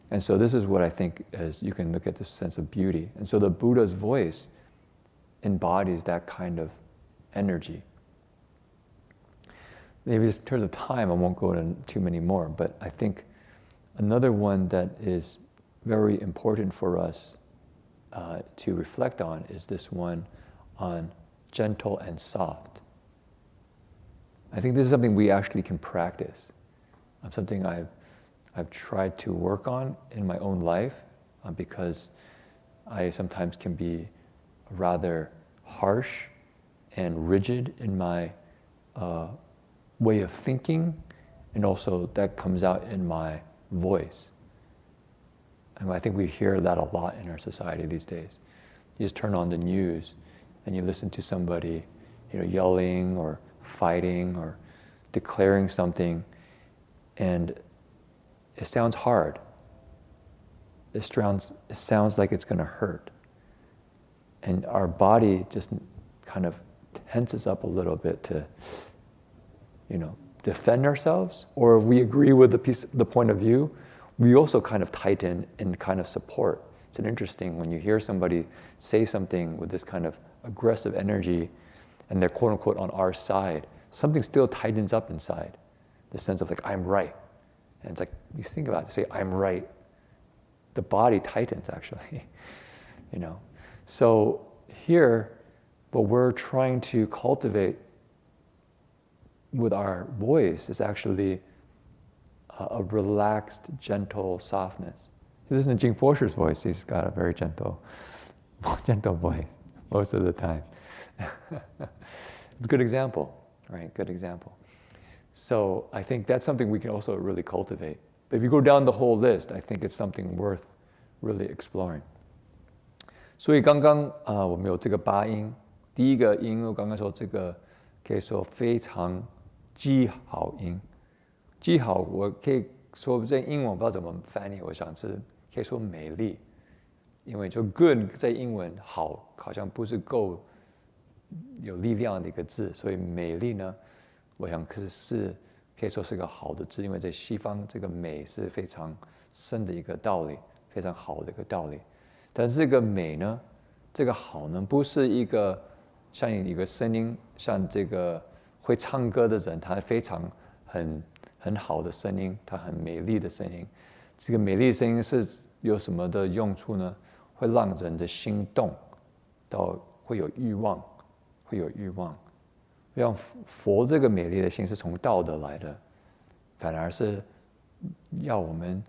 A: And so this is what I think is, you can look at this sense of beauty. And so the Buddha's voice embodies that kind of energy. Maybe just in terms of time, I won't go into too many more, but I think another one that is very important for us to reflect on is this one on gentle and soft. I think this is something we actually can practice. Something I've tried to work on in my own life because I sometimes can be rather harsh and rigid in my way of thinking, and also that comes out in my voice. And I think we hear that a lot in our society these days. You just turn on the news and you listen to somebody, yelling or fighting or declaring something, and it sounds hard. It sounds like it's going to hurt. And our body just kind of tenses up a little bit to, defend ourselves. Or if we agree with the point of view, we also kind of tighten and kind of support. It's interesting when you hear somebody say something with this kind of aggressive energy and they're quote unquote on our side, something still tightens up inside. The sense of like, I'm right. And it's like, you think about it, say, I'm right. The body tightens actually, So here, what we're trying to cultivate with our voice is actually a relaxed, gentle softness. If you listen to Jing Fosher's voice, he's got a very gentle voice most of the time. It's a good example, right? Good example. So I think that's something we can also really cultivate. But if you go down the whole list, I think it's something worth really exploring. 所以刚刚我们有这个八音，第一个音我刚刚说这个可以说非常极好音，极好我可以说在英文我不知道怎么翻译，我想是可以说美丽，因为就 good 在英文好像不是够有力量的一个字，所以美丽呢，我想是可以说是个好的字，因为在西方这个美是非常深的一个道理，非常好的一个道理。但是这个美呢，这个好呢，不是一个像一个声音，像这个会唱歌的人，他非常很好的声音，他很美丽的声音。这个美丽的声音是有什么的用处呢？会让人的心动，到会有欲望，会有欲望。让佛这个美丽的心是从道德来的，反而是要我们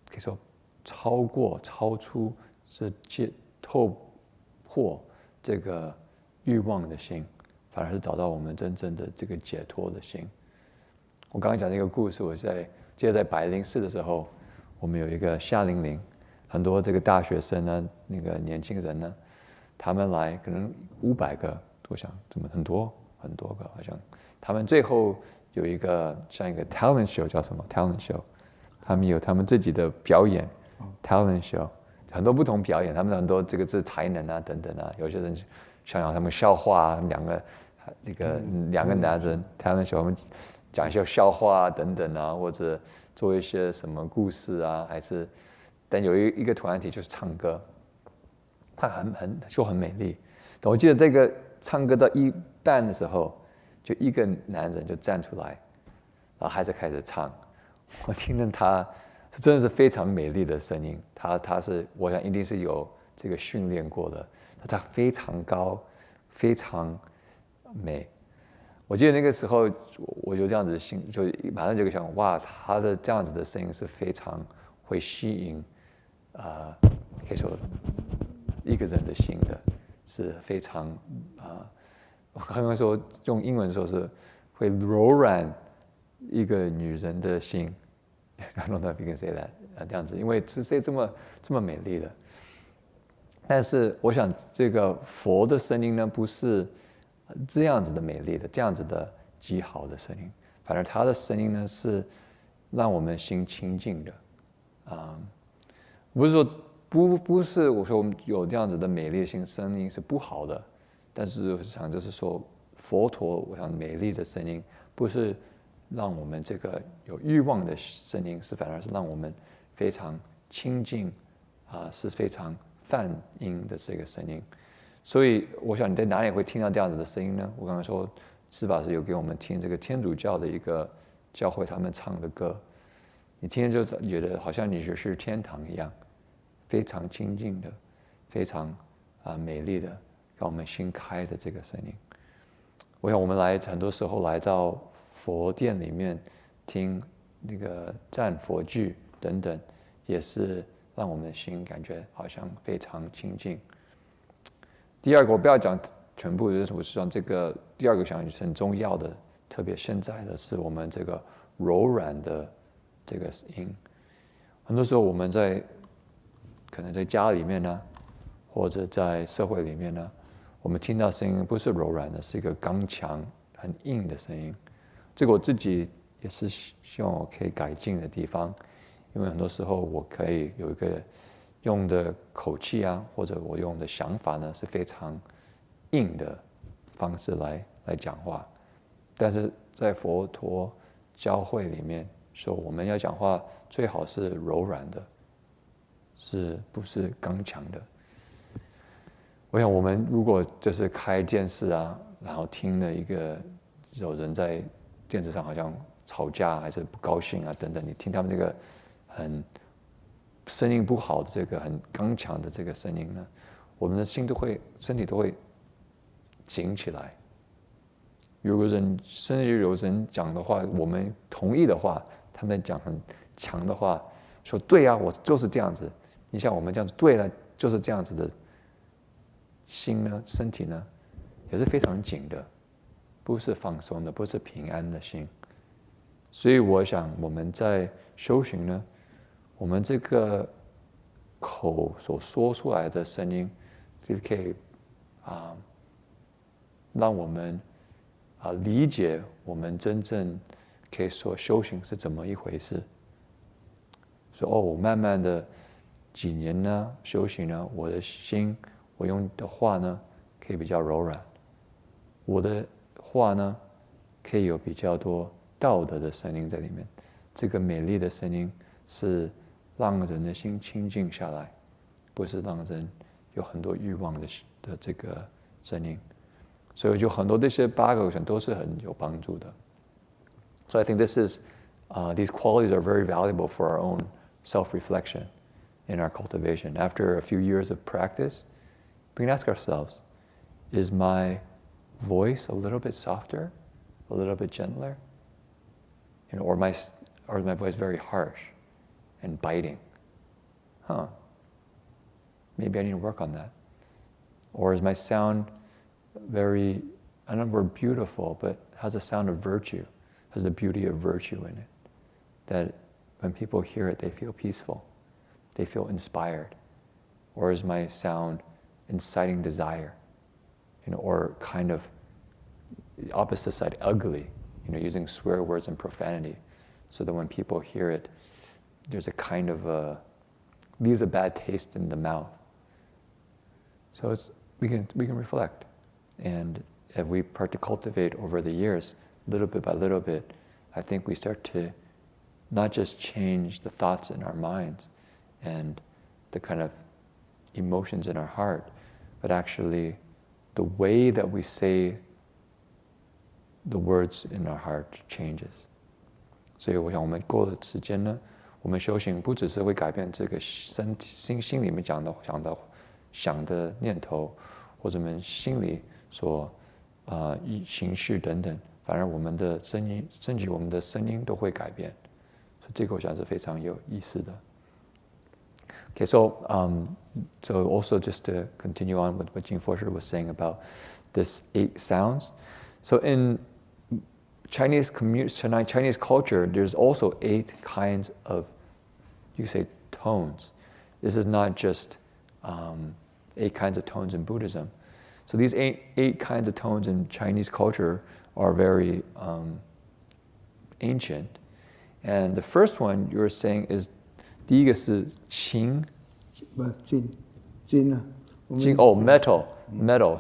A: 可以说超出，是透破这个欲望的心，反而是找到我们真正的这个解脱的心。我刚刚讲这个故事，我记得在白灵寺的时候，我们有一个夏令营，很多这个大学生呢，那个年轻人呢，他们来可能500个，我想怎么很多个，好像他们最后有一个像一个 talent show， 叫什么 talent show， 他们有他们自己的表演 talent show， 很多不同表演，他们很多这个才能啊等等啊，有些人想他们笑话啊，两个男人 talent show， 他们讲一些笑话啊等等啊，或者做一些什么故事啊，但有一个团体就是唱歌。它很美丽，我记得这个唱歌到一半的时候，就一个男人就站出来，然后开始唱。我听着他这真的是非常美丽的声音。它是我想一定是有这个训练过的，它非常高，非常美。我记得那个时候我就这样子就马上就想，哇，他的这样子的声音是非常会吸引可以说一个人的心的，是非常我刚刚说用英文说是会柔软一个女人的心。I don't know if you can say that 这样子，因为是这么美丽的。但是我想这个佛的声音呢，不是这样子的美丽的，这样子的极好的声音，反而他的声音呢是让我们心清净的。不是说不是我说我们有这样子的美丽的声音是不好的，但是我想就是说佛陀，我想美丽的声音不是让我们这个有欲望的声音，是反而是让我们非常清净是非常梵音的这个声音。所以我想你在哪里会听到这样子的声音呢？我刚刚说释法师有给我们听这个天主教的一个教会他们唱的歌，你听就觉得好像你就是天堂一样，非常清净的，非常美丽的，让我们心开的这个声音。我想我们很多时候来到佛殿里面听那个赞佛句等等，也是让我们的心感觉好像非常清净。第二个我不要讲全部，就是我实际上这个第二个想很重要的，特别现在的是我们这个柔软的这个音。很多时候我们可能在家里面呢，或者在社会里面呢，我们听到声音不是柔软的，是一个刚强很硬的声音。这个我自己也是希望我可以改进的地方，因为很多时候我可以有一个用的口气或者我用的想法呢是非常硬的方式来讲话，但是在佛陀教会里面说，我们要讲话最好是柔软的，不是刚强的。我想我们如果就是开电视然后听了有人在电视上好像吵架还是不高兴等等，你听他们这个很声音不好的这个很刚强的这个声音呢，我们的身体都会紧起来。甚至有人讲的话，我们同意的话，他们讲很强的话，说对我就是这样子。你像我们这样子，对了，就是这样子的心呢，身体呢，也是非常紧的，不是放松的，不是平安的心。所以我想我们在修行呢，我们这个口所说出来的声音，就可以让我们理解我们真正可以说修行是怎么一回事。说我慢慢的几年呢修行呢，我的心我用的话呢可以比较柔软，我的话呢可以有比较多道德的声音在里面。这个美丽的声音是让人的心清静下来，不是让人有很多欲望的这个声音。所以就很多这些8个我想都是很有帮助的。So I think these qualities are very valuable for our own self-reflection in our cultivation. After a few years of practice, we can ask ourselves, is my voice a little bit softer, a little bit gentler? Or is my voice very harsh and biting? Maybe I need to work on that. Or is my sound very, I don't know if we're beautiful, but has a sound of virtue, has the beauty of virtue in it, that when people hear it, they feel peaceful, they feel inspired. Or is my sound inciting desire, or kind of the opposite side, ugly, using swear words and profanity, so that when people hear it, there's a kind of leaves a bad taste in the mouth. So we can reflect, and if we start to cultivate over the years, little bit by little bit, I think we start to not just change the thoughts in our minds and the kind of emotions in our heart, but actually the way that we say the words in our heart changes. 所以我想我们过的时间呢，我我们修行不只是会改变这个心里面想的念头，或者我们心里所形式等等，反而我们的声音，甚至我们的声音都会改变。所以这个我想是非常有意思的。Okay, so also just to continue on with what Jing Forsher was saying about this 8 sounds. So in Chinese culture, there's also 8 kinds of, you could say, tones. This is not just 8 kinds of tones in Buddhism. So these 8 kinds of tones in Chinese culture are very ancient. And the first one you were saying is 第一个是琴，
B: 金啊，metal.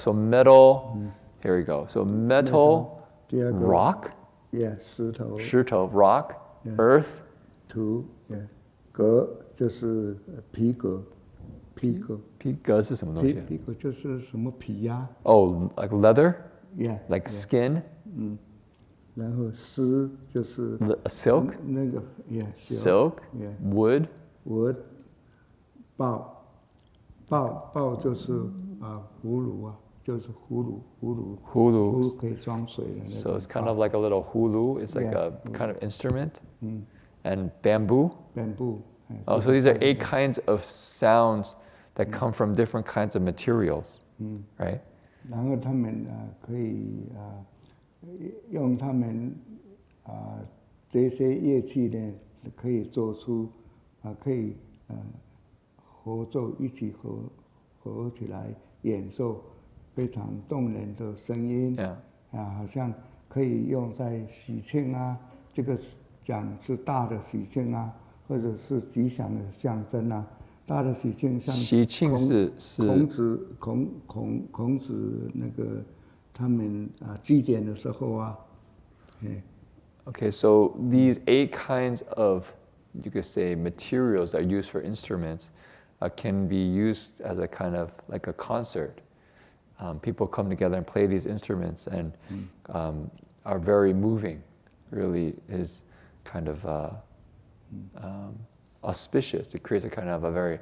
A: So metal, here we go. So metal, rock, 石头 rock, earth,
B: 土，革就是皮革，
A: 皮革是什么东西？
B: 皮革就是什么皮呀
A: ？Oh, like leather?
B: Yeah,
A: like skin?
B: 然后丝就是
A: silk?
B: 那个
A: silk, wood,
B: 刨就是葫芦啊，就是葫芦可以装水的那个。
A: So it's kind of like a little hulu. It's like a kind of instrument. And bamboo. Oh, so these are 8 kinds of sounds that come from different kinds of materials, right?
B: 然后他们可以用他们这些乐器呢，可以做出可以合奏一起合起来演奏非常动人的声音。好像可以用在喜庆啊，这个讲是大的喜庆啊，或者是吉祥的象征啊。大的喜庆像
A: 喜庆是
B: 孔子那个他们祭典的时候啊。
A: Okay, so these 8 kinds of, you could say, materials that are used for instruments can be used as a kind of like a concert. People come together and play these instruments and are very moving. Really is kind of auspicious. It creates a kind of a very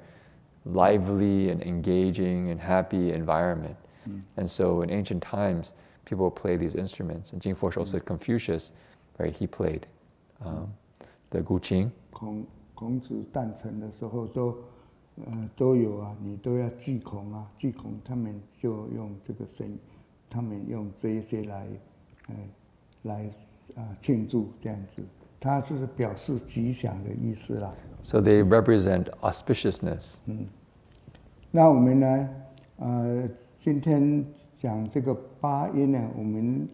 A: lively and engaging and happy environment. And so in ancient times, people play these instruments. And Jing Forsher said Confucius, right? He played the guqin.
B: 孔子诞辰的时候都有啊，你都要祭孔啊，祭孔他们就用这个声，他们用这一些来庆祝这样子，它是表示吉祥的意思啦。
A: So they represent auspiciousness.
B: 那我们呢，今天讲这个8音呢，我们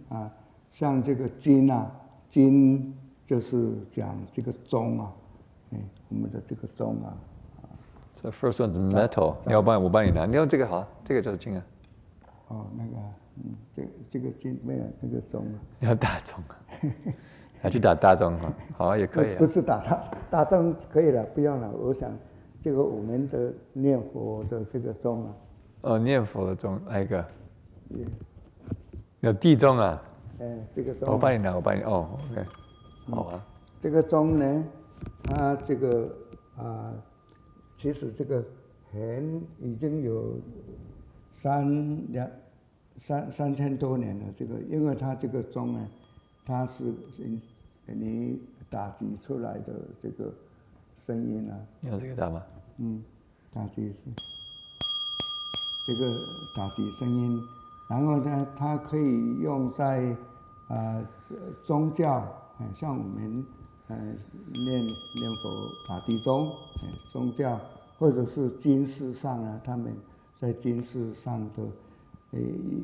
B: 像这个金啊，金就是讲这个钟啊，我们的这个钟啊。
A: So the first one's metal. 我帮你拿，你用这个好，这个就是金啊。
B: 那个，这个金没有那个钟啊。
A: 你要打钟啊？要去打大钟啊？好，也可以啊。
B: 不是打钟可以了，不用了。我想这个我们的念佛的这个钟啊。
A: 念佛的钟，哪一个？有地钟啊？
B: 这个钟。
A: 我帮你拿，OK，好啊。
B: 这个钟呢，它这个其实这个已经有3000多年了。这个，因为它这个钟呢，它是你打击出来的这个声音啊。
A: 用这个打吗？
B: 打击是这个打击声音，然后呢，它可以用在宗教，像我们念佛打地钟，宗教或者是金饰上啊，他们在金饰上的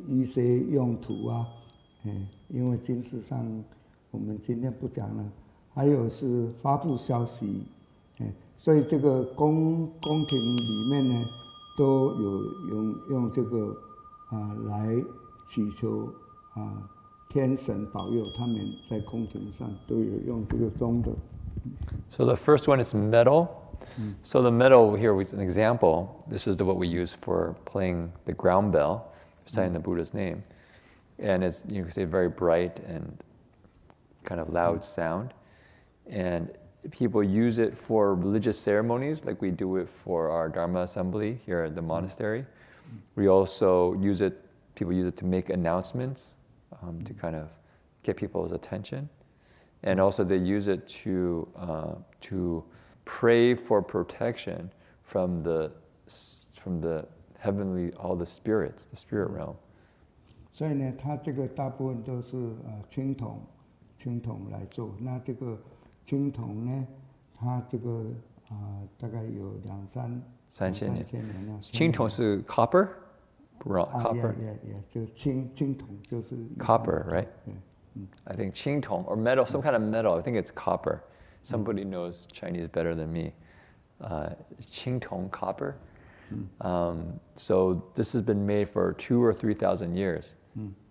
B: 一些用途啊，因为金饰上我们今天不讲了，还有是发布消息，所以这个宫廷里面呢，都有用这个来祈求天神保佑，他们在宫廷上都有用这个钟的。
A: So the first one is metal. So the metal here was an example. This is what we use for playing the ground bell, reciting the Buddha's name. And it's, you can say, very bright and kind of loud sound. And people use it for religious ceremonies, like we do it for our Dharma assembly here at the monastery. We also use it, people use it to make announcements, to kind of get people's attention. And also they use it to pray for protection from the heavenly, all the spirits, the spirit realm.
B: 所以呢，它这个大部分都是青铜来做。那这个青铜呢，它这个大概有三千年了。
A: 青铜是 copper? Copper?
B: Yeah. 就青铜就是
A: copper, right? I think 青铜 or metal, some kind of metal. I think it's copper. Somebody knows Chinese better than me. 青铜 copper. So this has been made for 2,000 or 3,000 years.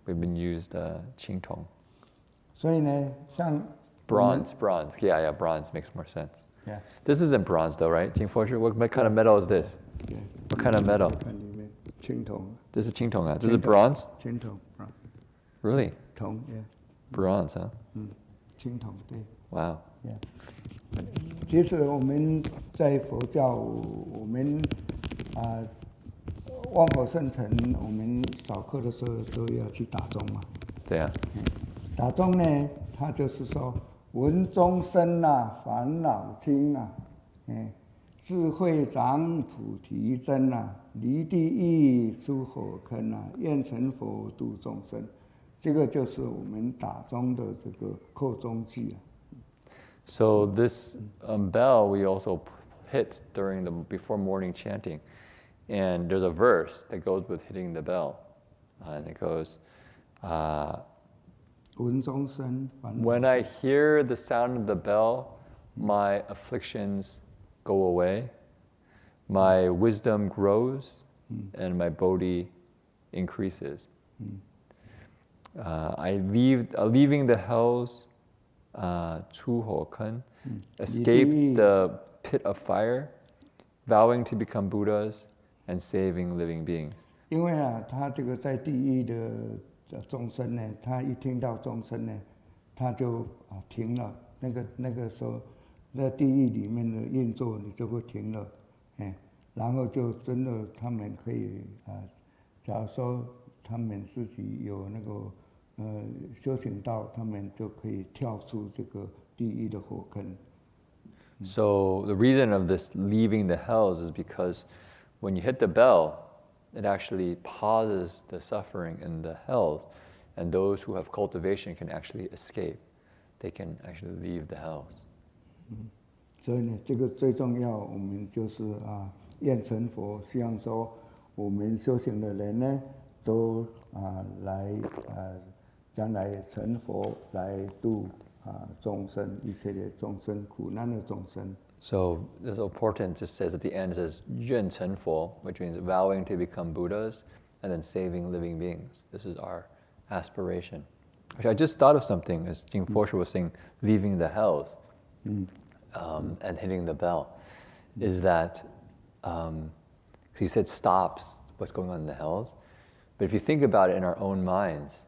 A: We've been used 青铜.
B: 所以呢，像
A: bronze. Yeah, bronze makes more sense.
B: Yeah.
A: This isn't bronze though, right? What kind of metal is this?
B: Yeah.
A: What kind of metal?
B: 青铜。
A: This is 青铜 This is bronze?
B: 青铜
A: Really?
B: 铜 yeah.
A: Bronze, huh?
B: 青铜对。
A: Wow.
B: Yeah. 其实我们在佛教，我们望佛圣尘，我们早课的时候都要去打钟嘛。
A: 对啊。
B: 打钟呢，它就是说闻钟声啊，烦恼轻啊，智慧长，菩提真啊，离地狱出火坑啊，愿成佛度众生。这个就是我们打钟的这个扣钟句啊。
A: So this bell we also hit during before morning chanting, and there's a verse that goes with hitting the bell, and it goes, "When I hear the sound of the bell, my afflictions go away, my wisdom grows, and my bodhi increases. Leaving the hells." 出火坑, escape the pit of fire, vowing to become Buddhas, and saving living beings.
B: 因为他这个在地狱的众生呢，他一听到钟声呢，他就停了。那个时候，在地狱里面的运作，你就会停了，然后就真的他们可以假如说他们自己有那个。修行道，他们就可以跳出这个地狱的火坑。
A: So the reason of this leaving the hells is because when you hit the bell, it actually pauses the suffering in the hells, and those who have cultivation can actually escape. They can actually leave the hells.
B: 所以呢，这个最重要，我们就是愿成佛，希望说我们修行的人呢，都来将来成佛，来度众生，一切的众生，苦难的众生。
A: So it's important. It says at the end, it says 愿成佛, which means vowing to become Buddhas, and then saving living beings. This is our aspiration. Actually, I just thought of something as Jing Foshu was saying, leaving the hells and hitting the bell, is that he said stops what's going on in the hells. But if you think about it in our own minds,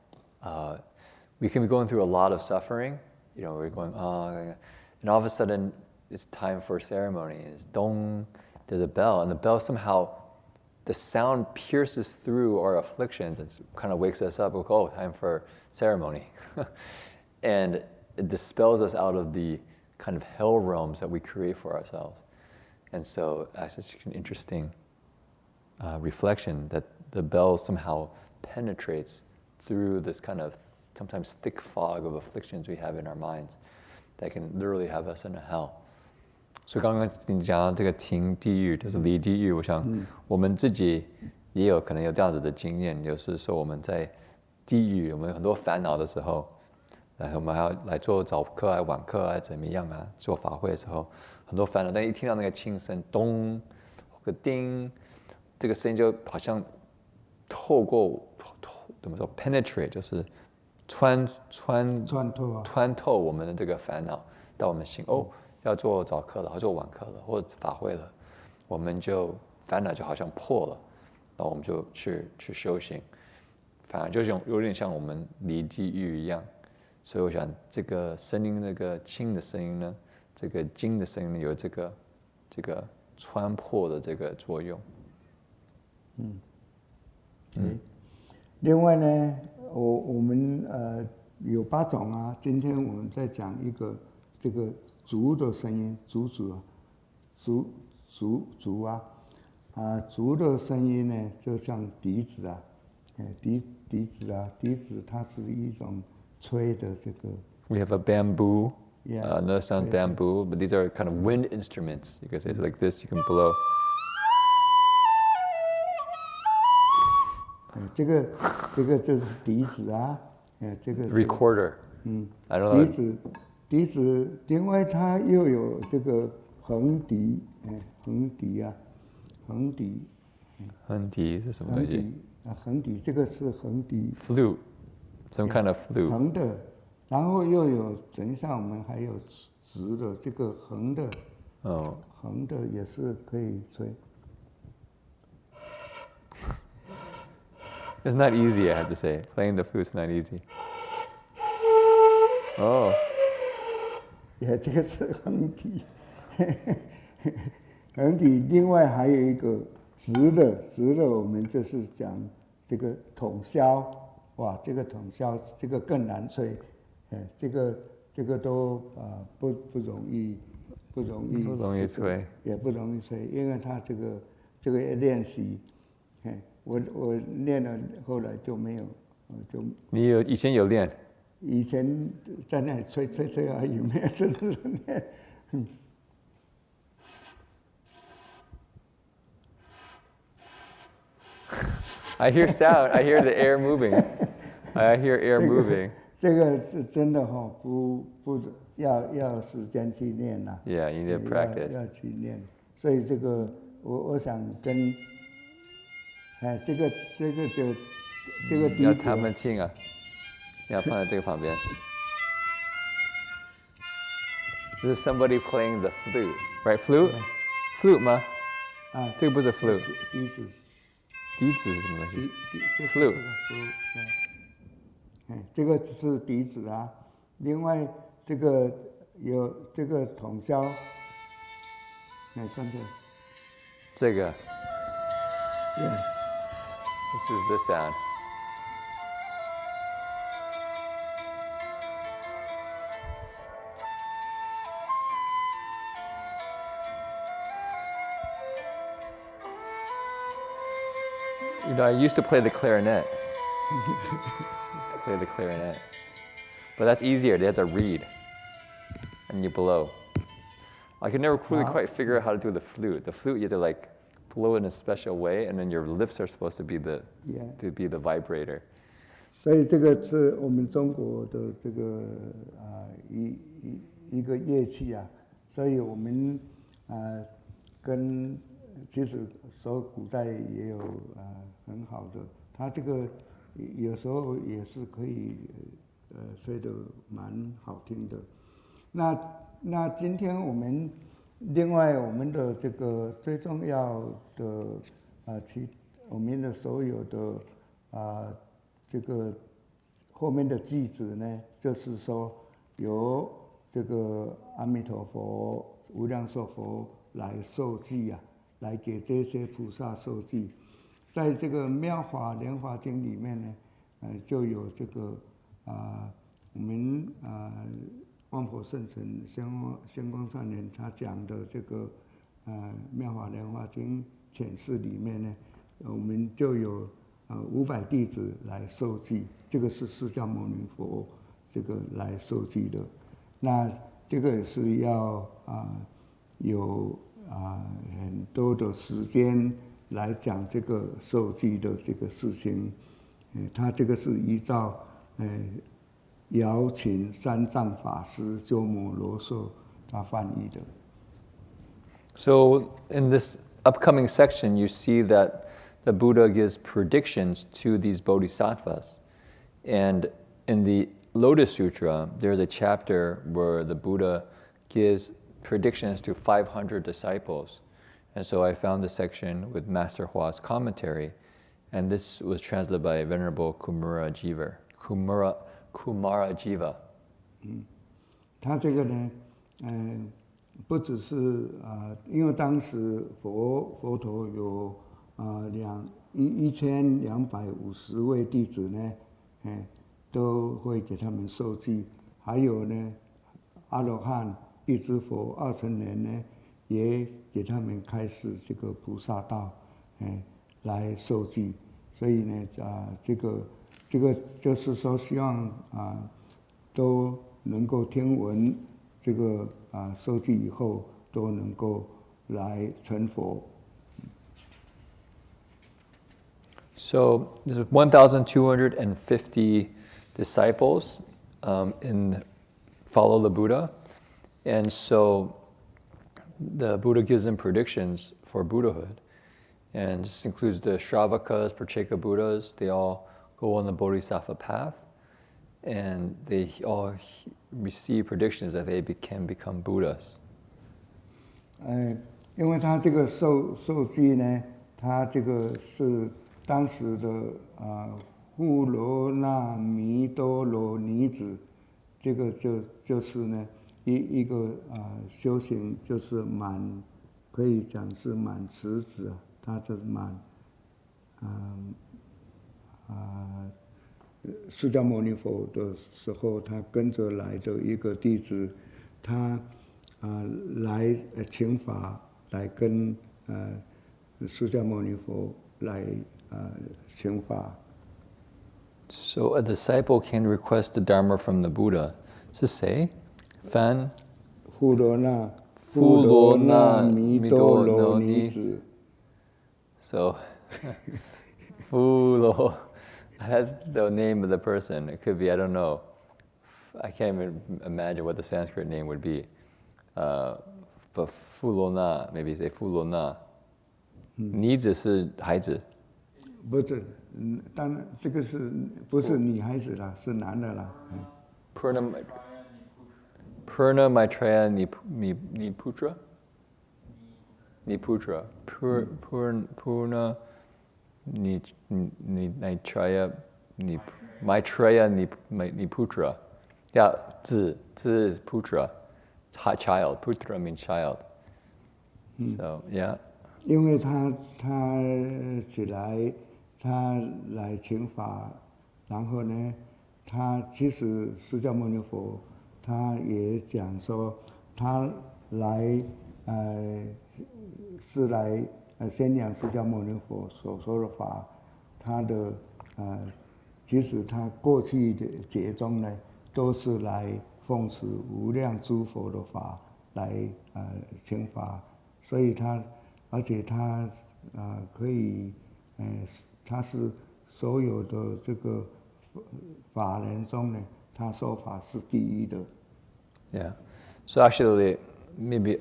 A: we can be going through a lot of suffering. You know, we're going, and all of a sudden it's time for a ceremony. It's dong, there's a bell, and the bell somehow, the sound pierces through our afflictions and kind of wakes us up. Like, oh, time for ceremony. And it dispels us out of the kind of hell realms that we create for ourselves. And so that's such an interesting reflection that the bell somehow penetrates through this kind of sometimes thick fog of afflictions we have in our minds that can literally have us in a hell. 所以刚刚你讲到这个停地狱，就是离地狱，我想我们自己也有可能有这样子的经验，就是说我们在地狱，我们有很多烦恼的时候，然后我们还要来做早课啊、晚课啊，怎么样啊？做法会的时候，很多烦恼，但一听到那个轻声咚，或者叮，这个声音就好像透过怎么说 penetrate， 就是穿透我们的这个烦恼到我们心。哦，要做早课了，或做晚课了，或者法会了，我们就烦恼就好像破了，然后我们就去修行，反而就有点像我们离地狱一样。所以我想这个声音，那个轻的声音呢，这个经的声音有这个穿破的这个作用。
B: 另外呢，我们有8种啊。今天我们再讲一个这个足的声音，足的声音呢，就像笛子啊，笛子它是一种吹的这个。
A: We have a bamboo,
B: Yeah.
A: another sound bamboo, but these are kind of wind instruments. You can say it's like this, you can blow.
B: 这个就是笛子啊，这个
A: Recorder. I don't know.
B: 笛子，另外它又有这个横笛，横笛
A: 是什么东西？
B: 横笛，这个是横笛。
A: Flute, some kind of flute.
B: 横的，然后又有，等一下我们还有直的，这个横的，横的也是可以吹。
A: It's not easy, I have to say. Playing the flute's not easy. Oh.
B: 这个是横笛，横笛。另外还有一个直的，我们就是讲这个筒箫，哇，这个筒箫这个更难吹，这个都不容易
A: 吹，
B: 也不容易吹，因为它这个要练习，我练了，后来就没有，就。
A: 你以前有练？
B: 以前在那里吹而已，没有真的练。
A: I hear sound. I hear the air moving. I hear air moving.
B: 这个是真的不要时间去练呐。
A: Yeah, you need to practice.
B: 要去练，所以这个我想跟，这个笛子。
A: 你要他们听啊，你要放在这个旁边。This is somebody playing the flute, right? Flute? Flute 吗？这个不是 flute。
B: 笛子。
A: 笛子是什么东西？Flute。
B: 这个是笛子啊。另外这个有这个筒箫，看这。
A: 这个。
B: Yeah.
A: This is the sound. You know, I used to play the clarinet. But that's easier. That's a reed. And you blow. I could never really quite figure out how to do the flute. The flute, you have to like blow in a special way, and then your lips are supposed to be the vibrator.
B: 所以这个是我们中国的这个一个乐器啊，所以我们其实说古代也有很好的，它这个有时候也是可以吹得蛮好听的。那今天另外我们的这个最重要的我们的所有的这个后面的句子呢，就是说由这个阿弥陀佛、无量寿佛来受记啊，来给这些菩萨受记。在这个《妙法莲华经》里面呢，就有这个我们望佛圣尘仙光上人他讲的这个妙法莲华经浅释里面呢，我们就有500弟子来受记，这个是释迦牟尼佛这个来受记的。那这个也是要有很多的时间来讲这个受记的这个事情。他这个是依照姚秦三藏法师鸠摩罗什他翻译的。
A: So in this upcoming section, you see that the Buddha gives predictions to these bodhisattvas. And in the Lotus Sutra, there's a chapter where the Buddha gives predictions to 500 disciples. And so I found the section with Master Hua's commentary, and this was translated by Venerable Kumara Jiva.
B: 他这个呢，不只是因为当时佛陀有1250位弟子呢，都会给他们受记，还有呢，阿罗汉一直佛2000年呢，也给他们开始这个菩萨道，来受记，所以呢，这个就是说希望都能够听闻这个受记以后都能够来成佛。
A: So there's 1,250 disciples follow the Buddha, and so the Buddha gives them predictions for Buddhahood, and this includes the Shravakas, Pratyeka Buddhas. They all go on the Bodhisattva path, and they all receive predictions that they can become Buddhas.
B: 因为他这个受记呢，他这个是当时的富罗那弥多罗尼子，这个就是呢一个修行，就是可以讲是满慈子啊，他就是释迦牟尼佛的时候，他跟着来的一个弟子，他来请法，来跟释迦牟尼佛来请法。
A: So a disciple can request the Dharma from the Buddha. 是谁？翻。
B: 富罗那弥多罗尼子。
A: So, Fulo, that's the name of the person. It could be, I don't know. I can't even imagine what the Sanskrit name would be. But Fulona, maybe say Fulona. 妮子是孩子。
B: 不是，当然这个不是女孩子啦，是男的啦。
A: Purna Maitreya Niputra? Niputra. Purna Maitreya Niputra. Yeah, 字 is Putra. Child. Putra means child. So, yeah.
B: 因为他来请法，然后呢，其实释迦牟尼佛他也讲说，他来是来宣扬释迦牟尼佛所说的法，他的其实他过去的劫中呢，都是来奉持无量诸佛的法来请法，所以而且他可以他是所有的这个法人中呢，他说法是第一的。
A: Yeah. So actually, maybe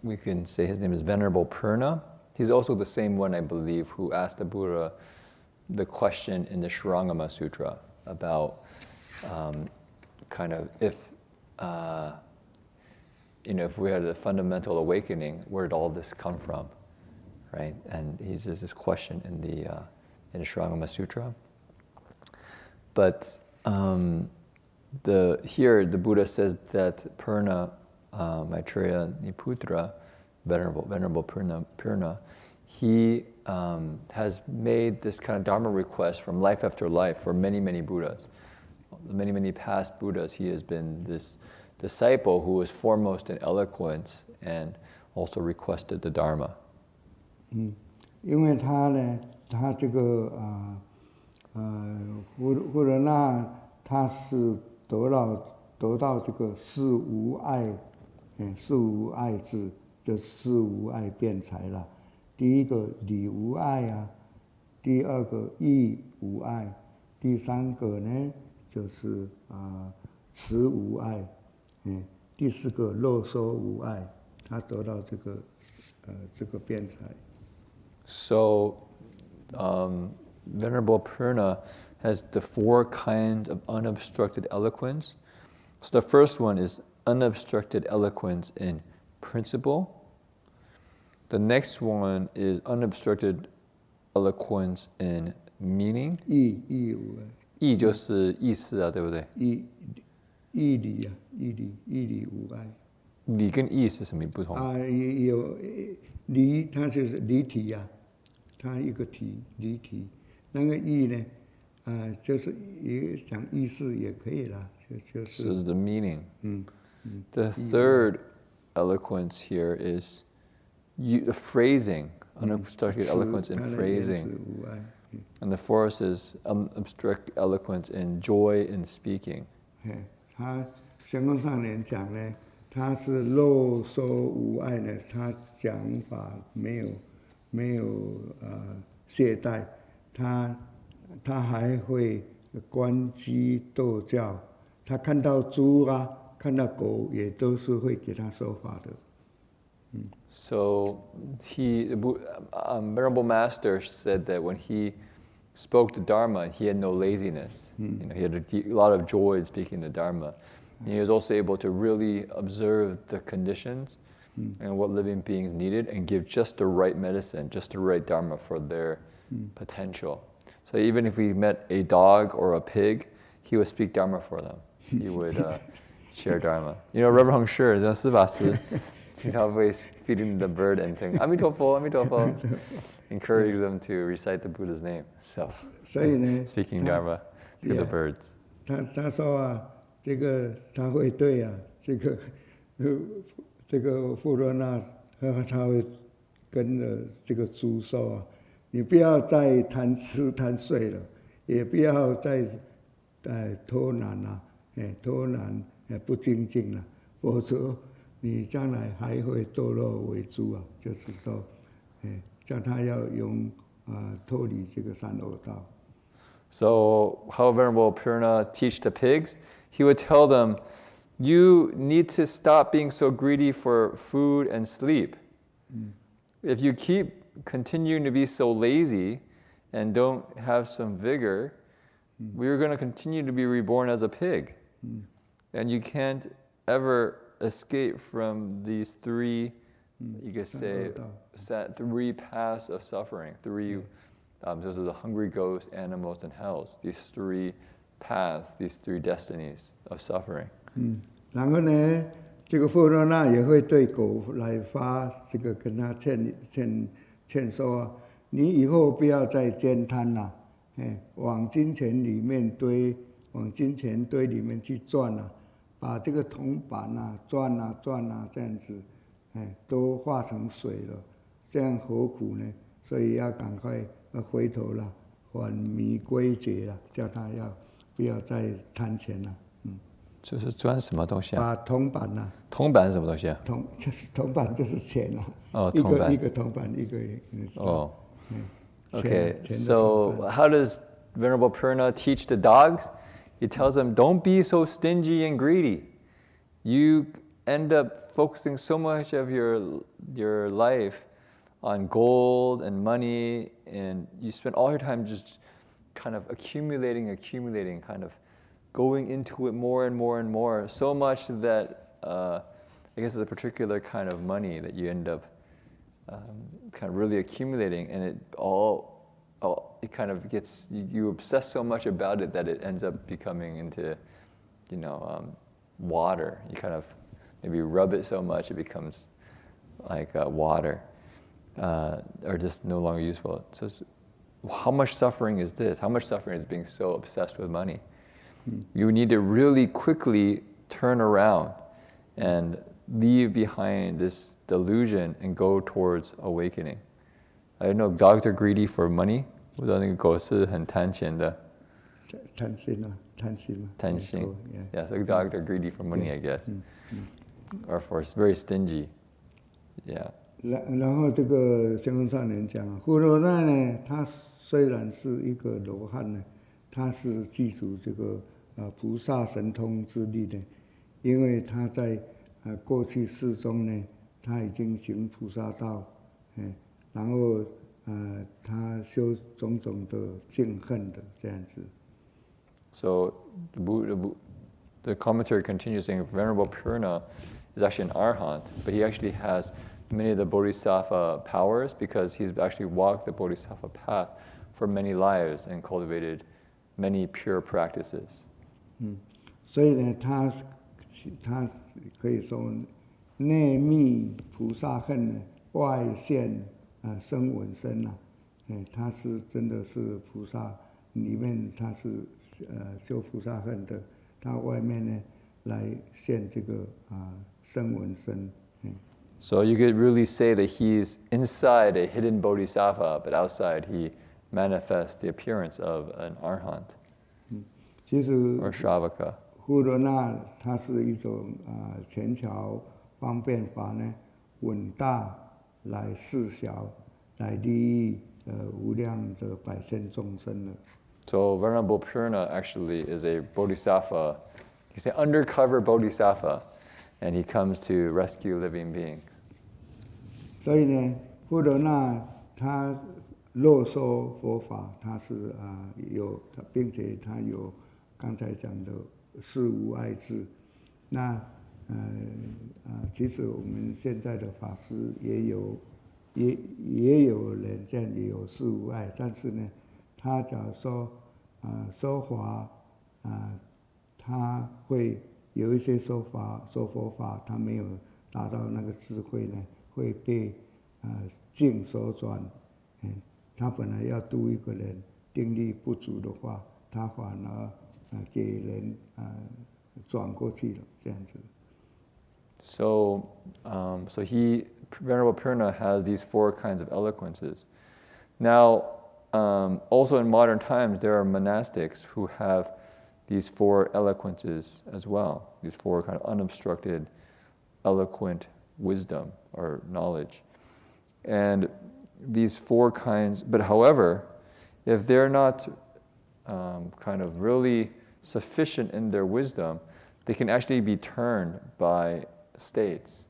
A: we can say his name is Venerable Purna. He's also the same one, I believe, who asked the Buddha the question in the Shurangama Sutra about kind of if we had a fundamental awakening, where did all this come from, right? And there's this question in the Shurangama Sutra. But here the Buddha says that Purna, Maitreya Niputra, Venerable Purna, he has made this kind of Dharma request from life after life for many, many Buddhas. Many, many past Buddhas, he has been this disciple who was foremost in eloquence and also requested the Dharma.
B: 因为他这个富罗那他是得到这个四无碍智，就四无碍辩才了。第一个理无碍啊，第二个义无碍，第三个呢就是持无碍，第四个漏说无碍，他得到这个辩才。
A: So, Venerable Purna has the 4 kinds of unobstructed eloquence. So the first one is unobstructed eloquence in principle. The next one is unobstructed eloquence in meaning.
B: 义无碍。
A: 义就是意思啊，对不对？
B: 义理啊，义理无碍。
A: 理跟义是什么不同？
B: 有离，它就是离体呀，它一个体离体。那个义呢，就是也讲意思也可以啦，就是。
A: This is the meaning. The third eloquence here is the phrasing, unobstructed eloquence in phrasing. And the fourth is unobstructed eloquence in joy in speaking.
B: 他相公上人讲呢，他是漏说无碍呢，他讲法没有懈怠，他还会观机逗教，他看到猪啊，看到狗也都是会给他说法的。
A: So Venerable Master said that when he spoke the Dharma, he had no laziness. He had a lot of joy in speaking the Dharma. And he was also able to really observe the conditions and what living beings needed and give just the right medicine, just the right Dharma for their potential. So even if we met a dog or a pig, he would speak Dharma for them. He would share Dharma. Reverend Heng Shi, 司法师 he's always feeding the bird and saying, Amitabha, Amitabha. Encourage them to recite the Buddha's name. So, speaking Dharma to the birds.
B: 他说啊，这个他会对啊，这个富罗那他会跟着这个猪说啊，你不要再贪吃贪睡了，也不要再偷懒了，偷懒不精进了，否则你将来还会堕落为猪啊，就是说，叫他要用脱离这个三恶道。
A: So how Venerable Purna teach the pigs? He would tell them, you need to stop being so greedy for food and sleep. If you keep continuing to be so lazy and don't have some vigor, we're going to continue to be reborn as a pig. And you can't ever escape from these three, you could say, three paths of suffering. Those are the hungry ghosts, animals, and hells. These three paths, these three destinies of suffering.
B: 然后呢，这个富罗那也会对狗来发这个跟他劝说啊，你以后不要再兼贪了，往金钱里面堆，往金钱堆里面去赚啊，把这个铜板啊赚啊这样子，都化成水了，这样何苦呢？所以要赶快回头了，返迷归觉了，叫他不要再贪钱了。
A: 就是赚什么东西啊？
B: 把铜板啊。
A: 铜板是什么东西啊？
B: 铜板就是钱啊。一个铜板一个。
A: Okay. So how does Venerable Purna teach the dogs? He tells them, don't be so stingy and greedy. You end up focusing so much of your life on gold and money, and you spend all your time just kind of accumulating, kind of going into it more and more and more, so much that I guess it's a particular kind of money that you end up kind of really accumulating, and it kind of gets, you obsess so much about it that it ends up becoming into, water. You kind of maybe rub it so much it becomes like water, or just no longer useful. So how much suffering is this? How much suffering is being so obsessed with money? You need to really quickly turn around and leave behind this delusion and go towards awakening. I don't know, dogs are greedy for money. 不知道那个狗是很贪钱的。
B: 贪心。
A: Yeah, so dogs are greedy for money, I guess. Or for very stingy. Yeah.
B: 然后这个仙公上人讲，富罗那呢，他虽然是一个罗汉呢，他是记住这个菩萨神通之力的，因为他在过去世中呢，他已经行菩萨道，然后他修种种的敬恨的这样子。
A: So the commentary continues saying Venerable Purna is actually an arhat, but he actually has many of the bodhisattva powers because he's actually walked the bodhisattva path for many lives and cultivated many pure practices.
B: 所以呢，他可以说内密菩萨恨呢，外现声闻身啊，他是真的是菩萨里面他是修菩萨恨的，他外面呢来现这个声闻身。
A: So you could really say that he's inside a hidden bodhisattva, but outside he manifests the appearance of an arhat
B: 其实
A: or shavaka.
B: 呼罗那它是一种前桥方便法呢，稳大来示小，来利益无量的百千众生了。
A: So Venerable Purna actually is a bodhisattva. He's an undercover bodhisattva, and he comes to rescue living beings.
B: 所以呢，呼罗那他若说佛法，他是有，并且他有刚才讲的事无碍智。那其实我们现在的法师也有人这样也有事无碍，但是呢，他假如说说法他会有一些说佛法，他没有达到那个智慧呢，会被境所转。他本来要度一个人，定力不足的话，他反而给人转过去了，这样子。
A: So Venerable Purna has these 4 kinds of eloquences. Now, also in modern times, there are monastics who have these 4 eloquences as well. These 4 kind of unobstructed, eloquent wisdom or knowledge. And these 4 kinds, but however, if they're not kind of really sufficient in their wisdom, they can actually be turned by states.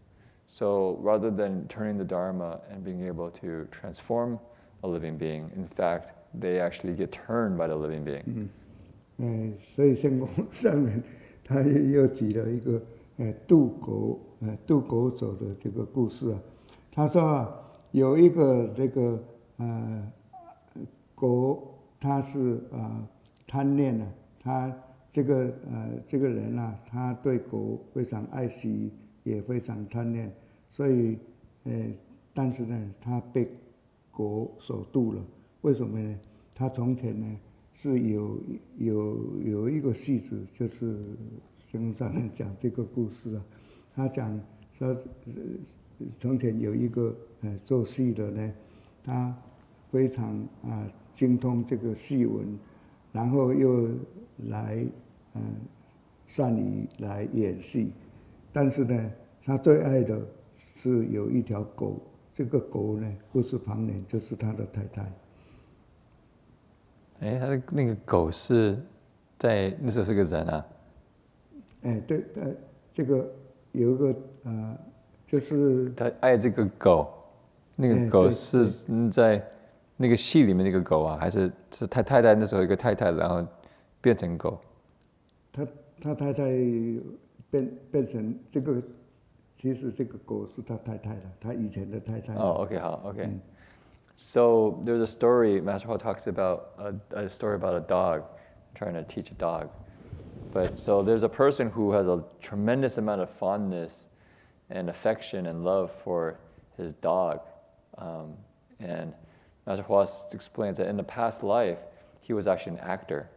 A: So rather than turning the Dharma and being able to transform a living being, in fact, they actually get turned by the living being.
B: 所以圣公上面他又举了一个渡狗走的这个故事啊。他说有一个这个狗，他是贪恋啊，他这个人啊，他对狗非常爱惜，也非常贪恋，所以但是呢，他被狗所渡了。为什么呢？他从前呢是有一个戏子，就是经上人讲这个故事啊。他讲说，从前有一个做戏的呢，他非常精通这个戏文，然后又来善于来演戏，但是呢，他最爱的是有一条狗，这个狗呢不是旁人，就是他的太太。
A: 他的那个狗是在那时候是个人啊？
B: 对，这个有一个就是
A: 他爱这个狗，那个狗是在那个戏里面那个狗啊，还是太太那时候一个太太，然后变成狗？
B: 他太太变成这个，其实这个狗是他太太了，他以前的太太。
A: OK 好 OK。So there's a story, Master Hua talks about a story about a dog, trying to teach a dog. But so there's a person who has a tremendous amount of fondness and affection and love for his dog. And Master Hua explains that in the past life, he was actually an actor.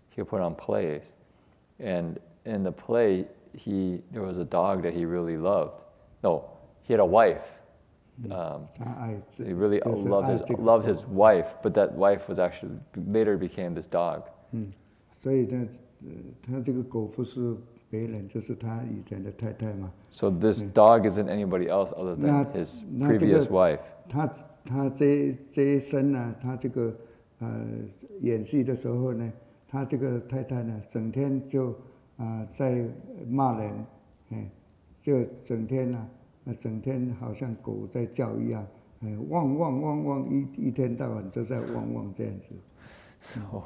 A: He would put on plays. And in the play, there was a dog that he really loved. No, he had a wife. He really loved his wife, but that wife was actually later became this dog.
B: 所以呢，他这个狗不是别人，就是他以前的太太嘛。
A: So this dog isn't anybody else other than his previous wife.
B: 他这一生呢，他这个演戏的时候呢，他这个太太呢，整天就在骂人，就整天呢。整天好像狗在叫一样，汪汪汪汪，一天到晚都在汪汪这样子。
A: So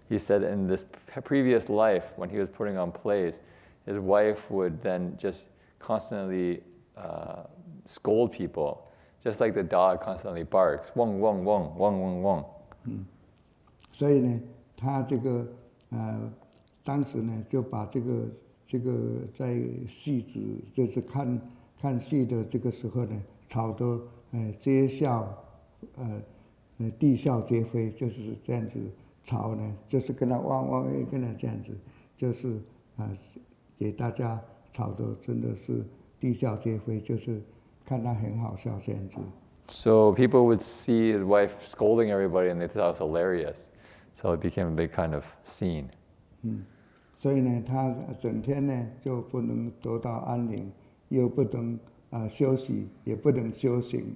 A: he said in this previous life, when he was putting on plays, his wife would then just constantly scold people, just like the dog constantly barks, wong wong wong wong wong wong.
B: 所以呢，他这个当时呢就把这个在戏子就是看看戏的这个时候呢，草都皆笑，地笑皆非，就是这样子。草呢，就是跟他汪，跟他这样子，就是给大家吵得真的是地笑皆非，就是看他很好笑这样子。
A: So people would see his wife scolding everybody, and they thought it was hilarious. So it became a big kind of scene.
B: 所以呢，他整天呢就不能得到安宁，又不能休息，也不能修行。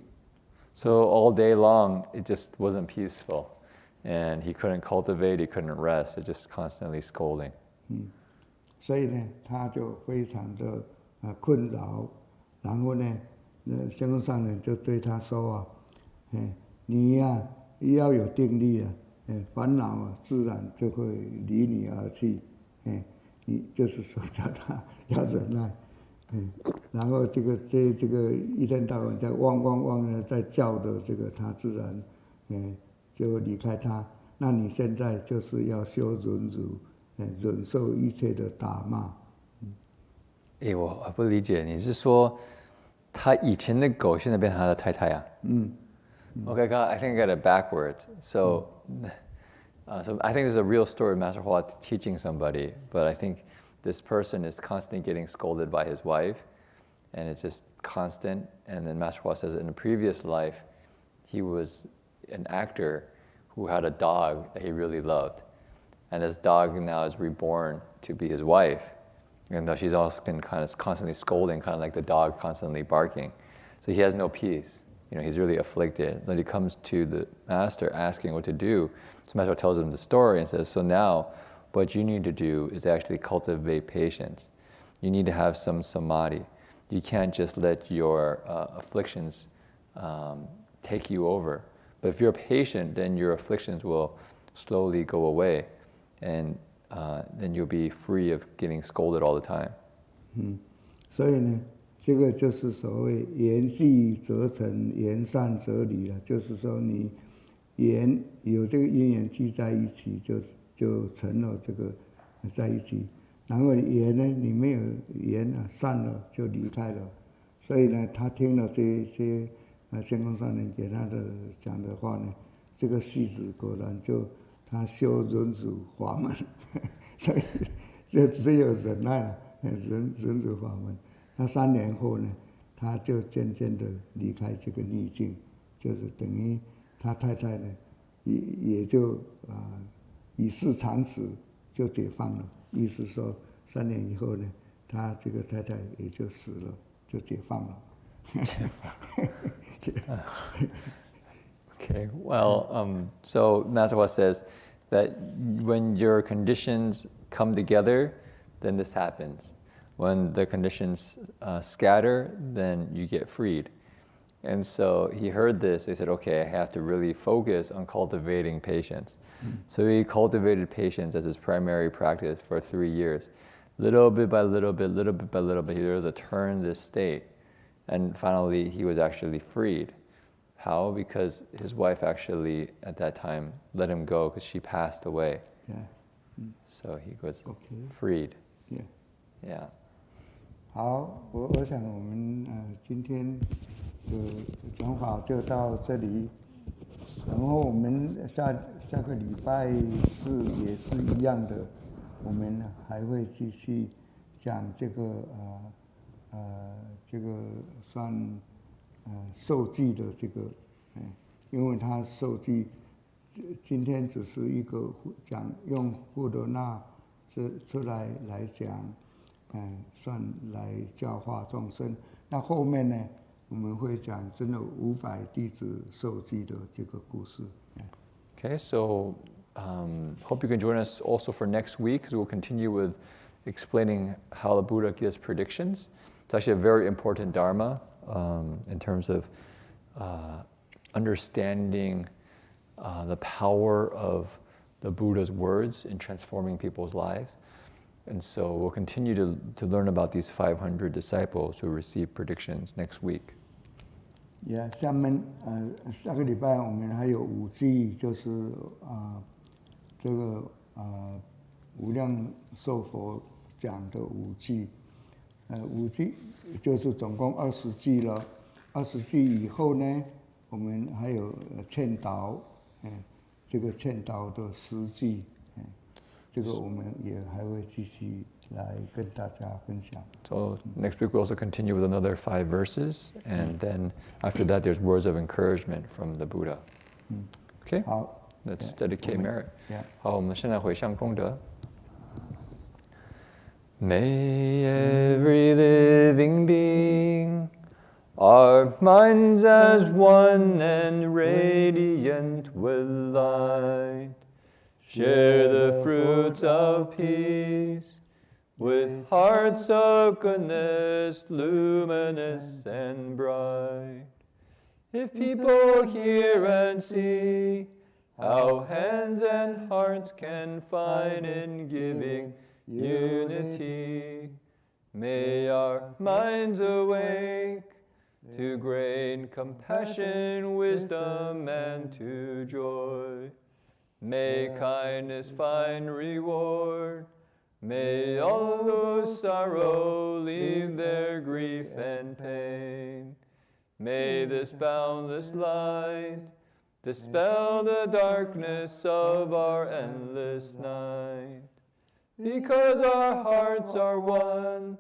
A: So all day long, it just wasn't peaceful. And he couldn't cultivate, he couldn't rest, it just constantly scolding.
B: 所以呢，他就非常的困扰。然后呢，仙公上人就对他说啊，你呀、要有定力啊，烦恼自然就会离你而去。你就是说叫他要忍耐。然后这个一天到晚在汪的在叫的这个他自然就离开他。那你现在就是要修忍辱，忍受一切的打骂。
A: 我不理解，你是说他以前的狗现在变成他的太太啊？Okay, I think I got it backwards. So I think there's a real story of Master Hua teaching somebody, but I think this person is constantly getting scolded by his wife, and it's just constant. And then Master Hua says in a previous life, he was an actor who had a dog that he really loved. And this dog now is reborn to be his wife. And though she's also been kind of constantly scolding, kind of like the dog constantly barking. So he has no peace. He's really afflicted. Then he comes to the master asking what to do. So master tells him the story and says, so now what you need to do is actually cultivate patience. You need to have some samadhi. You can't just let your afflictions take you over. But if you're patient, then your afflictions will slowly go away, and then you'll be free of getting scolded all the time.
B: 所以呢，这个就是所谓缘聚则成，缘散则离了。就是说，你有这个因缘聚在一起，就成了这个在一起。然后缘呢，你没有缘散了就离开了。所以呢，他听了这些仙公上人给他的讲的话呢，这个戏子果然就他修忍辱法门，所以就只有忍耐了，忍辱法门。他3年后呢，他就渐渐的离开这个逆境，就是等于他太太呢，也就以示长辞，就解放了。意思说3年以后呢，他这个太太也就死了，就解放了。
A: Okay, well, so Master Hua says that when your conditions come together, then this happens. When the conditions scatter, then you get freed. And so he heard this, he said, okay, I have to really focus on cultivating patience. So he cultivated patience as his primary practice for 3 years. Little bit by little bit, he was to turn this state. And finally, he was actually freed. How? Because his wife actually, at that time, let him go because she passed away.
B: Yeah.
A: So he was freed.
B: Yeah.
A: Yeah.
B: 好，我想我们今天的讲法就到这里。然后我们下个礼拜4也是一样的，我们还会继续讲这个算受记的这个，因为他受记今天只是一个讲用富德那出来讲，算来教化众生。那后面呢，我们会讲真的500弟子受记的这个故事。
A: Okay, so hope you can join us also for next week, because we'll continue with explaining how the Buddha gives predictions. It's actually a very important Dharma in terms of understanding the power of the Buddha's words in transforming people's lives. And so we'll continue to learn about these 500 disciples who receive predictions next week.
B: 下面下个礼拜我们还有5记，就是这个无量寿佛讲的5记。5句，就是总共20句了。20句以后呢，我们还有劝导，这个劝导的10句，这个我们也还会继续来跟大家分享。
A: So next week we'll also continue with another 5 verses, and then after that there's words of encouragement from the Buddha. Okay?
B: 好
A: Let's dedicate merit.
B: Yeah.
A: 好，我们现在回向功德。May every living being, our minds as one and radiant with light, share the fruits of peace, with hearts of goodness, luminous and bright. If people hear and see how hands and hearts can find in giving unity, may our minds awake to great compassion, wisdom, and to joy. May kindness find reward. May all lose sorrow, leave their grief and pain. May this boundless light dispel the darkness of our endless night. Because our hearts are one,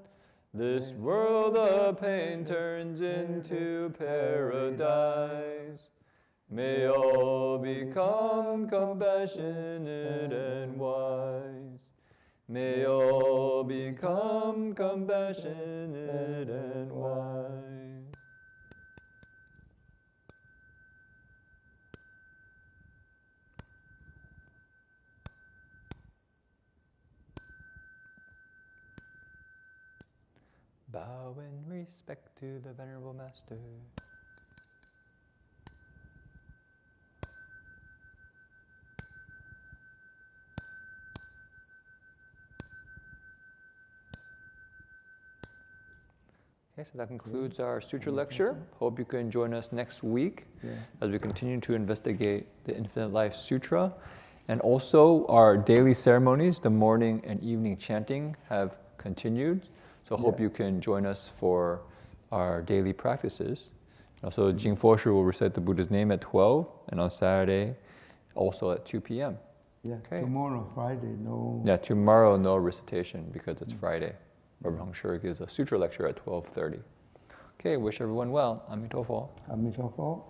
A: this world of pain turns into paradise. May all become compassionate and wise. May all become compassionate and wise. Bow in respect to the Venerable Master. Okay, so that concludes our Sutra lecture. Hope you can join us next week as we continue to investigate the Infinite Life Sutra. And also our daily ceremonies, the morning and evening chanting, have continued. So hope you can join us for our daily practices. Also, Jing Foshu will recite the Buddha's name at 12, and on Saturday, also at 2 p.m.
B: Yeah,
A: Okay.
B: Tomorrow, Friday, no.
A: Yeah, tomorrow, no recitation because it's Friday. Rabbi Hong gives a sutra lecture at 12:30. Okay, wish everyone well. Amitabha.
B: Amitabha.